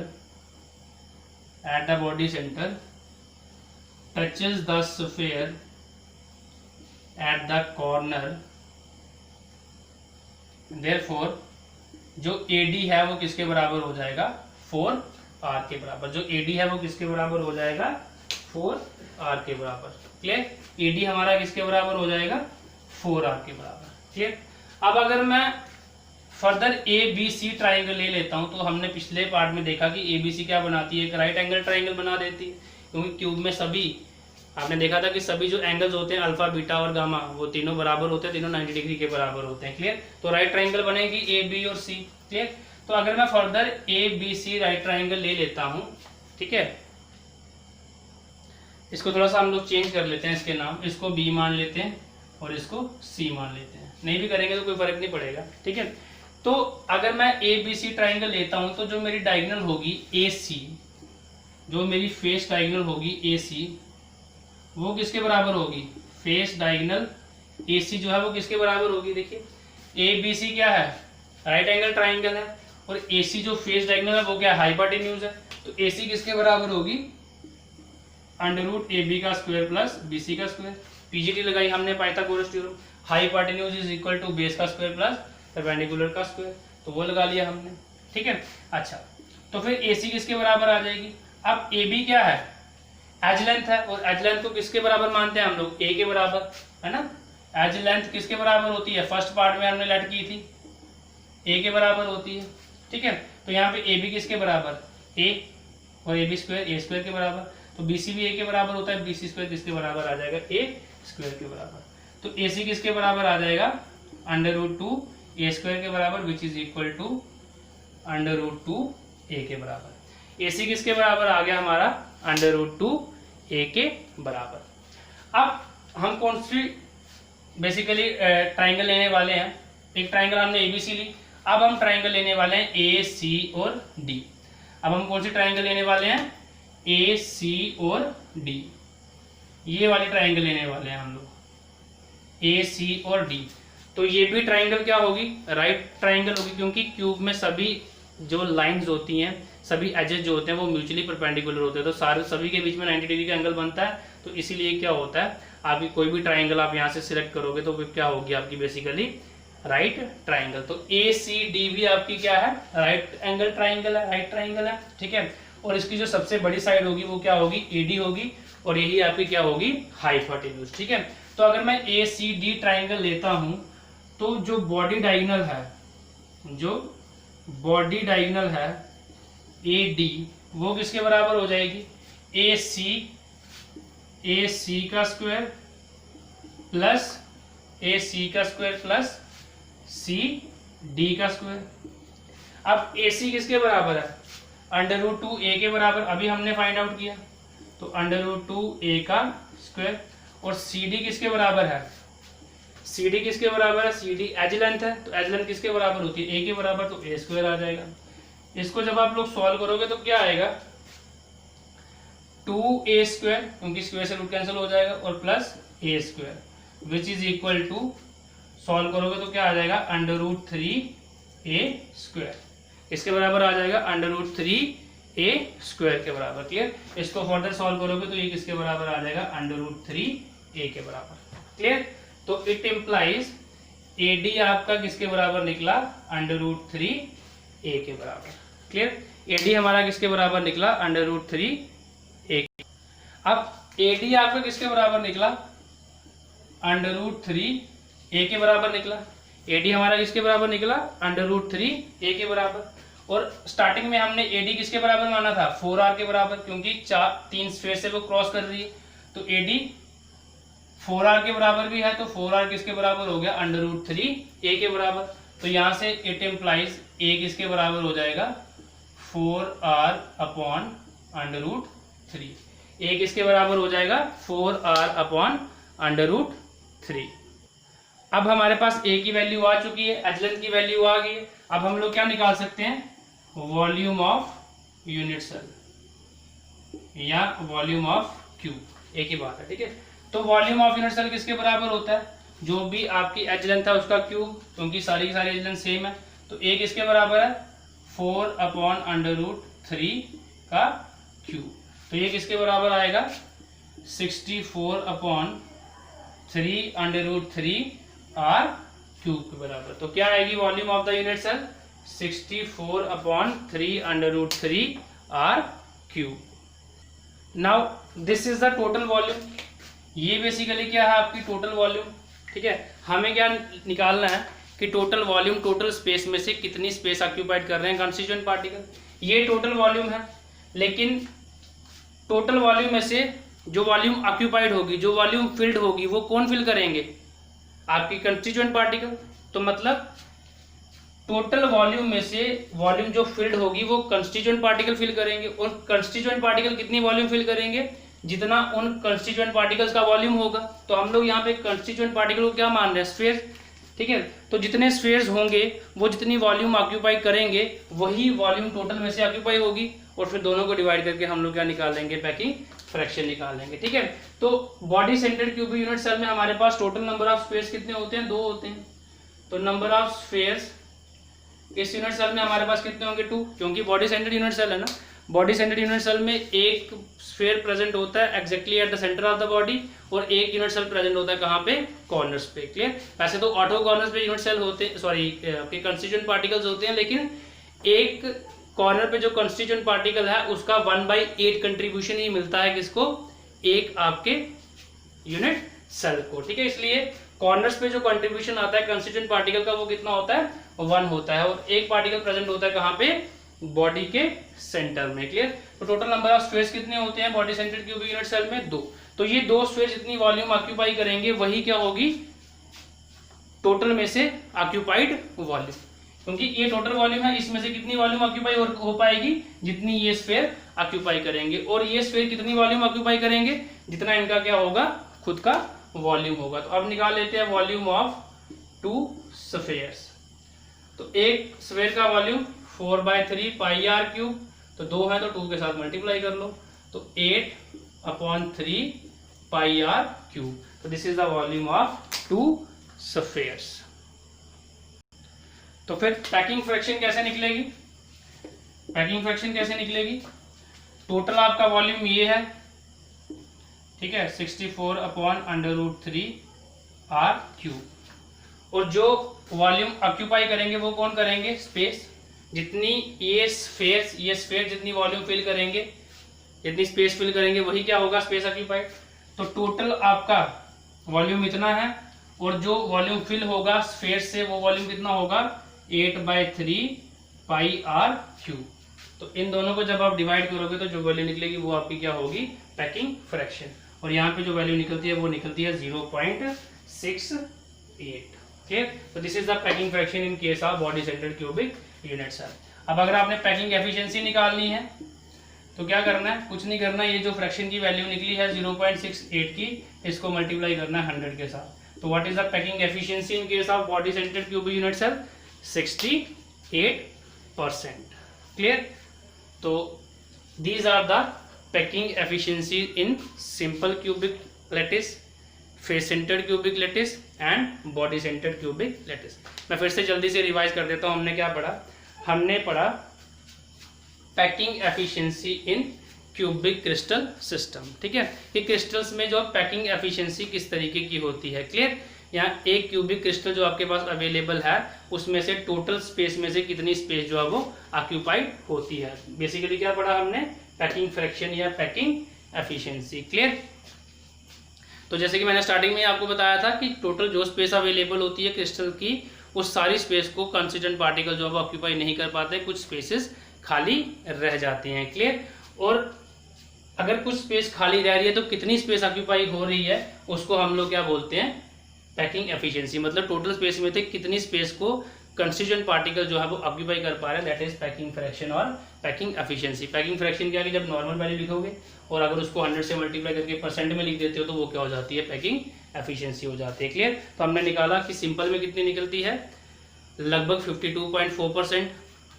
touches the sphere at the corner, therefore जो AD है वो किसके बराबर हो जाएगा, 4R के बराबर। जो AD है वो किसके बराबर हो जाएगा, 4R के बराबर। क्लियर? AD हमारा किसके बराबर हो जाएगा, 4R के बराबर। क्लियर? अब अगर मैं फर्दर ABC ट्राइंगल ले लेता हूं, तो हमने पिछले पार्ट में देखा कि ABC क्या बनाती है, एक राइट एंगल ट्राइंगल बना देती है, क्योंकि क्यूब में सभी आपने देखा था कि सभी जो एंगल्स होते हैं अल्फा, बीटा और गामा वो तीनों बराबर होते हैं, तीनों 90 डिग्री के बराबर होते हैं। क्लियर? तो राइट ट्राइंगल बनेगी AB और C। क्लियर? तो अगर मैं फर्दर ABC राइट ट्राइंगल ले लेता हूं, ठीक है, इसको थोड़ा सा हम लोग चेंज कर लेते हैं, इसके नाम, इसको B मान लेते हैं और इसको C मान लेते हैं, नहीं भी करेंगे तो कोई फर्क नहीं पड़ेगा। ठीक है, तो अगर मैं ABC ट्राइंगल लेता हूं तो जो मेरी डायगोनल होगी AC, जो मेरी फेस डायगोनल होगी AC, वो किसके बराबर होगी, फेस डायगोनल AC जो है वो किसके बराबर होगी। देखिए ABC क्या है, राइट एंगल ट्राइंगल है, और AC जो फेस डायगोनल है वो क्या है, हाइपोटेन्यूज है। तो AC किसके बराबर होगी, √AB का स्क्वायर प्लस BC का स्क्वायर। PGT लगाई हमने Pythagoras theorem, hypotenuse is equal to base का स्क्वायर प्लस परपेंडिकुलर का स्क्वायर, तो वो लगा लिया हमने। ठीक है, अच्छा, तो फिर AC किसके बराबर आ जाएगी। अब AB क्या है, एज लेंथ है, और एज लेंथ को किसके बराबर मानते हैं हम लोग, A के बराबर, है ना। एज लेंथ किसके बराबर होती है, फर्स्ट पार्ट में हमने लेट की थी, A के बराबर होती है। ठीक है, तो यहाँ पे AB किसके बराबर, A, और AB स्क्वायर A स्क्वायर के बराबर। तो BC भी A के बराबर होता है, BC स्क्वायर किसके बराबर आ जाएगा, A स्क्वायर के बराबर। तो AC किसके बराबर आ जाएगा, √2 A स्क्वायर के बराबर, which is equal to √2 A के बराबर। AC किसके बराबर आ गया हमारा, √2 A के बराबर। अब हम कौन सी बेसिकली ट्राइंगल लेने वाले हैं, एक ट्राइंगल हमने ABC ली, अब हम ट्राइंगल लेने वाले हैं AC और D। अब हम कौन सी ट्राइंगल लेने वाले हैं, AC और D, ये वाली ट्राइंगल लेने वाले हैं हम लोग, AC और D। तो ये भी ट्राइंगल क्या होगी, राइट ट्राइंगल होगी, क्योंकि क्यूब में सभी जो लाइंस होती हैं, सभी एजेस जो होते हैं वो म्यूचुअली परपेंडिकुलर होते हैं, तो सारे सभी के बीच में 90 डिग्री का एंगल बनता है। तो इसीलिए क्या होता है, आपकी कोई भी ट्राइंगल आप यहाँ से सिलेक्ट करोगे तो फिर क्या होगी आपकी बेसिकली राइट ट्राइंगल। तो ACD भी आपकी क्या है, राइट एंगल ट्राइंगल है, राइट ट्राइंगल है। ठीक है, और इसकी जो सबसे बड़ी साइड होगी वो क्या होगी, AD होगी, और यही आपकी क्या होगी, हाइपोटेन्यूज। ठीक है, तो अगर मैं ACD ट्राइंगल लेता हूं तो जो बॉडी डायगोनल है, जो बॉडी डायगोनल है AD, वो किसके बराबर हो जाएगी, AC का स्क्वायर प्लस AC का स्क्वायर प्लस सी डी का स्क्वायर। अब ए सी किसके बराबर है, √2 ए के बराबर, अभी हमने फाइंड आउट किया, तो √2 ए का स्क्वायर। और सी डी किसके बराबर है, सी डी किसके बराबर है, सी डी एज लेंथ है, तो एज लेंथ किसके बराबर होती है, ए के बराबर, तो ए स्क्वायर आ जाएगा। इसको जब आप लोग सॉल्व करोगे तो क्या आएगा, 2a स्क्वायर, क्योंकि स्क्वायर से रूट कैंसिल हो जाएगा, और plus A square which is equal to, solve करोगे तो क्या आ जाएगा, √3a स्क्वायर, इसके बराबर आ जाएगा √3a स्क्वायर के बराबर। क्लियर, इसको फर्दर सॉल्व करोगे तो ये किसके बराबर आ जाएगा, √3a के बराबर। क्लियर, तो इट इम्प्लाइज AD आपका किसके बराबर निकला, √3a के बराबर। क्लियर, AD हमारा किसके बराबर निकला, √3a। अब AD आपका किसके बराबर निकला, √3a के बराबर निकला। AD हमारा किसके बराबर निकला, √3a के बराबर। और स्टार्टिंग में हमने AD किसके बराबर माना था, 4r के बराबर, क्योंकि 3 स्फीयर से वो क्रॉस कर रही है, तो AD 4r के बराबर भी है, तो 4r किसके बराबर हो गया, √3a के बराबर। तो यहां से इट इम्प्लाइज a किसके बराबर हो जाएगा, 4r अपॉन √3। a किसके बराबर हो जाएगा, 4r अपॉन √3। अब हमारे पास a की वैल्यू आ चुकी है, एज लेंथ की वैल्यू आ गई है। अब हम लोग क्या निकाल सकते हैं, वॉल्यूम ऑफ यूनिट सेल या वॉल्यूम ऑफ क्यूब, एक ही बात है। ठीक है, तो वॉल्यूम ऑफ यूनिट सेल किसके बराबर होता है, जो भी आपकी एज लेंथ है उसका क्यूब, क्योंकि सारी की सारी एज लेंथ सेम है। तो a किसके बराबर है, 4 अपॉन √3 का क्यूब, तो ये किसके बराबर आएगा, 64 अपॉन 3 √3 r क्यूब के बराबर। तो क्या आएगी volume of the unit cell, 64 upon 3 √3 r cube. Now this is the total volume, ये बेसिकली क्या है, आपकी टोटल वॉल्यूम। ठीक है, हमें क्या निकालना है कि टोटल वॉल्यूम, टोटल स्पेस में से कितनी स्पेस ऑक्यूपाइड कर रहे हैं कंस्टिट्यूएंट पार्टिकल, ये टोटल वॉल्यूम है। लेकिन टोटल वॉल्यूम में से जो वॉल्यूम ऑक्यूपाइड होगी, जो वॉल्यूम फिल्ड होगी, वो कौन फिल करेंगे, आपकी कंस्टिट्यूएंट पार्टिकल। तो मतलब टोटल वॉल्यूम में से वॉल्यूम जो फिल्ड होगी वो कंस्टिट्यूएंट पार्टिकल फिल करेंगे, और कंस्टिट्यूएंट पार्टिकल कितनी वॉल्यूम फिल करेंगे, जितना उन कंस्टिट्यूएंट पार्टिकल्स का वॉल्यूम होगा। तो हम लोग यहाँ पे कंस्टिट्यूएंट पार्टिकल को क्या मान रहे हैं, स्फीयर। ठीक है, तो जितने स्फीयर्स होंगे वो जितनी वॉल्यूम ऑक्यूपाई करेंगे वही वॉल्यूम टोटल में से ऑक्यूपाई होगी, और फिर दोनों को डिवाइड करके हम लोग क्या निकाल लेंगे, पैकिंग फ्रैक्शन निकाल लेंगे। ठीक है, तो body centred cubic unit cell में हमारे पास टोटल नंबर ऑफ स्फीयर्स कितने होते हैं, 2 होते हैं। तो नंबर ऑफ स्फीयर्स इस यूनिट सेल में हमारे पास कितने होंगे, 2, क्योंकि बॉडी सेंटर्ड यूनिट सेल है ना। बॉडी सेंटर्ड यूनिट सेल में एक स्फीयर प्रेजेंट होता है exactly at the centre of the body, और एक यूनिट सेल प्रेजेंट होता है कहाँ पे, कॉर्नर्स पे। क्लियर, वैसे तो ऑटो कॉर्नर्स पे यूनिट सेल होते हैं, सॉरी आपके कंस्टिट्यूएंट पार्टिकल्स होते हैं, लेकिन एक कॉर्नर पे जो कंस्टिट्यूएंट पार्टिकल है उसका 1/8 कंट्रीब्यूशन ही मिलता है किसको, एक आपके यूनिट सेल को। ठीक है, इसलिए कॉर्नर्स पे जो कंट्रीब्यूशन आता है कंस्टिट्यूएंट पार्टिकल का वो कितना होता है, 1 होता है, और एक पार्टिकल प्रेजेंट होता है कहाँ पे, बॉडी के सेंटर में। क्लियर, तो टोटल नंबर ऑफ स्फीयर्स कितने होते हैं body centred cubic unit cell में, 2। तो ये 2 स्फीयर जितनी वॉल्यूम ऑक्यूपाई करेंगे वही क्या होगी, टोटल में से ऑक्यूपाइड वॉल्यूम, क्योंकि ये टोटल वॉल्यूम है, इसमें से कितनी वॉल्यूम ऑक्यूपाई हो पाएगी, जितनी ये स्फीयर ऑक्यूपाई करेंगे, और ये स्फीयर कितनी वॉल्यूम ऑक्यूपाई करेंगे, जितना इनका क्या होगा, खुद का वॉल्यूम होगा। तो अब निकाल लेते हैं वॉल्यूम ऑफ 2 स्फीयर्स। तो एक स्फीयर का वॉल्यूम 4/3 पाई r क्यूब, तो 2 है तो 2 के साथ मल्टीप्लाई कर लो, तो 8/3 पाई r क्यूब। तो this is the volume of 2 spheres. तो फिर पैकिंग फ्रैक्शन कैसे निकलेगी, पैकिंग फ्रैक्शन कैसे निकलेगी, टोटल आपका वॉल्यूम ये है, ठीक है, 64/√3 r क्यूब, और जो वॉल्यूम ऑक्यूपाई करेंगे वो कौन करेंगे, स्पेस। जितनी ये स्फीयर जितनी वॉल्यूम फिल करेंगे, जितनी स्पेस फिल करेंगे वही क्या होगा, स्पेस ऑक्यूपाइड। तो टोटल आपका वॉल्यूम इतना है, और जो वॉल्यूम फिल होगा स्फीयर से वो वॉल्यूम कितना होगा, 8/3 पाई r क्यूब। तो इन दोनों को जब आप डिवाइड करोगे तो जो वैल्यू निकलेगी वो आपकी क्या होगी, पैकिंग फ्रैक्शन। और यहाँ पे जो वैल्यू निकलती है वो निकलती है 0.68। क्लियर। तो this is the packing fraction in case of body centred cubic unit cell. अब अगर आपने पैकिंग एफिशिएंसी निकालनी है तो क्या करना है, कुछ नहीं करना, ये जो फ्रैक्शन की वैल्यू निकली है 0.68 की, इसको मल्टीप्लाई करना है 100 के साथ। तो what is the packing efficiency in case of body centred cubic unit cell? 68%। Clear. तो these are the packing efficiency in simple cubic lattice, face centered cubic lattice and body centered cubic lattice। मैं फिर से जल्दी से revise कर देता हूँ। हमने क्या पढ़ा? हमने पढ़ा पैकिंग एफिशिएंसी इन क्यूबिक क्रिस्टल सिस्टम। ठीक है, कि क्रिस्टल्स में जो पैकिंग एफिशिएंसी किस तरीके की होती है। क्लियर। यहाँ एक क्यूबिक क्रिस्टल जो आपके पास अवेलेबल है उसमें से टोटल स्पेस में से कितनी स्पेस जो है वो ऑक्यूपाइड होती है। बेसिकली क्या पढ़ा हमने? पैकिंग फ्रैक्शन या पैकिंग एफिशिएंसी। क्लियर। तो जैसे कि मैंने स्टार्टिंग में आपको बताया था कि टोटल जो स्पेस अवेलेबल होती है क्रिस्टल की, उस सारी स्पेस को कंस्टिट्यूएंट पार्टिकल जो है ऑक्यूपाई नहीं कर पाते, कुछ स्पेसेस खाली रह जाती हैं। क्लियर। और अगर कुछ स्पेस खाली रह रही है तो कितनी स्पेस ऑक्यूपाई हो रही है उसको हम लोग क्या बोलते हैं? Packing efficiency. मतलब टोटल स्पेस में से कितनी स्पेस को कंस्टिट्यूएंट पार्टिकल जो है वो ऑक्यूपाई कर पा रहे हैं, दैट इज पैकिंग फ्रैक्शन और पैकिंग एफिशिएंसी। पैकिंग फ्रैक्शन क्या है कि जब नॉर्मल वैल्यू लिखोगे और अगर उसको 100 से मल्टीप्लाई करके परसेंट में लिख देते हो तो वो क्या हो जाती है? पैकिंग एफिशिएंसी हो जाती है। क्लियर। तो हमने निकाला कि सिंपल में कितनी निकलती है? लगभग 52.4%।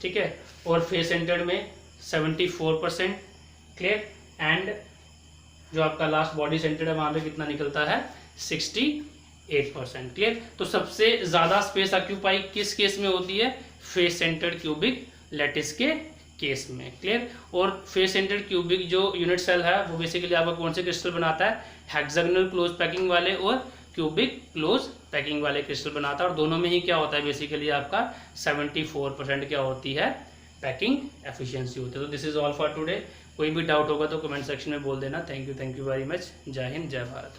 ठीक है। और फेस सेंटर्ड में 74%। क्लियर। एंड जो आपका लास्ट बॉडी सेंटर्ड है वहां पे कितना निकलता है? 68%। क्लियर। तो सबसे ज्यादा स्पेस ऑक्यूपाई किस केस में होती है? फेस सेंटर्ड क्यूबिक लैटिस के केस में। क्लियर। और फेस सेंटर्ड क्यूबिक जो यूनिट सेल है वो बेसिकली आपका कौन से क्रिस्टल बनाता है? हेक्सागोनल क्लोज पैकिंग वाले और क्यूबिक क्लोज पैकिंग वाले क्रिस्टल बनाता है। और दोनों में ही क्या होता है? बेसिकली आपका 74% क्या होती है? पैकिंग एफिशिएंसी होती है। तो this is all for today. कोई भी डाउट होगा तो कमेंट सेक्शन में बोल देना। Thank you very much. जय हिंद, जय भारत।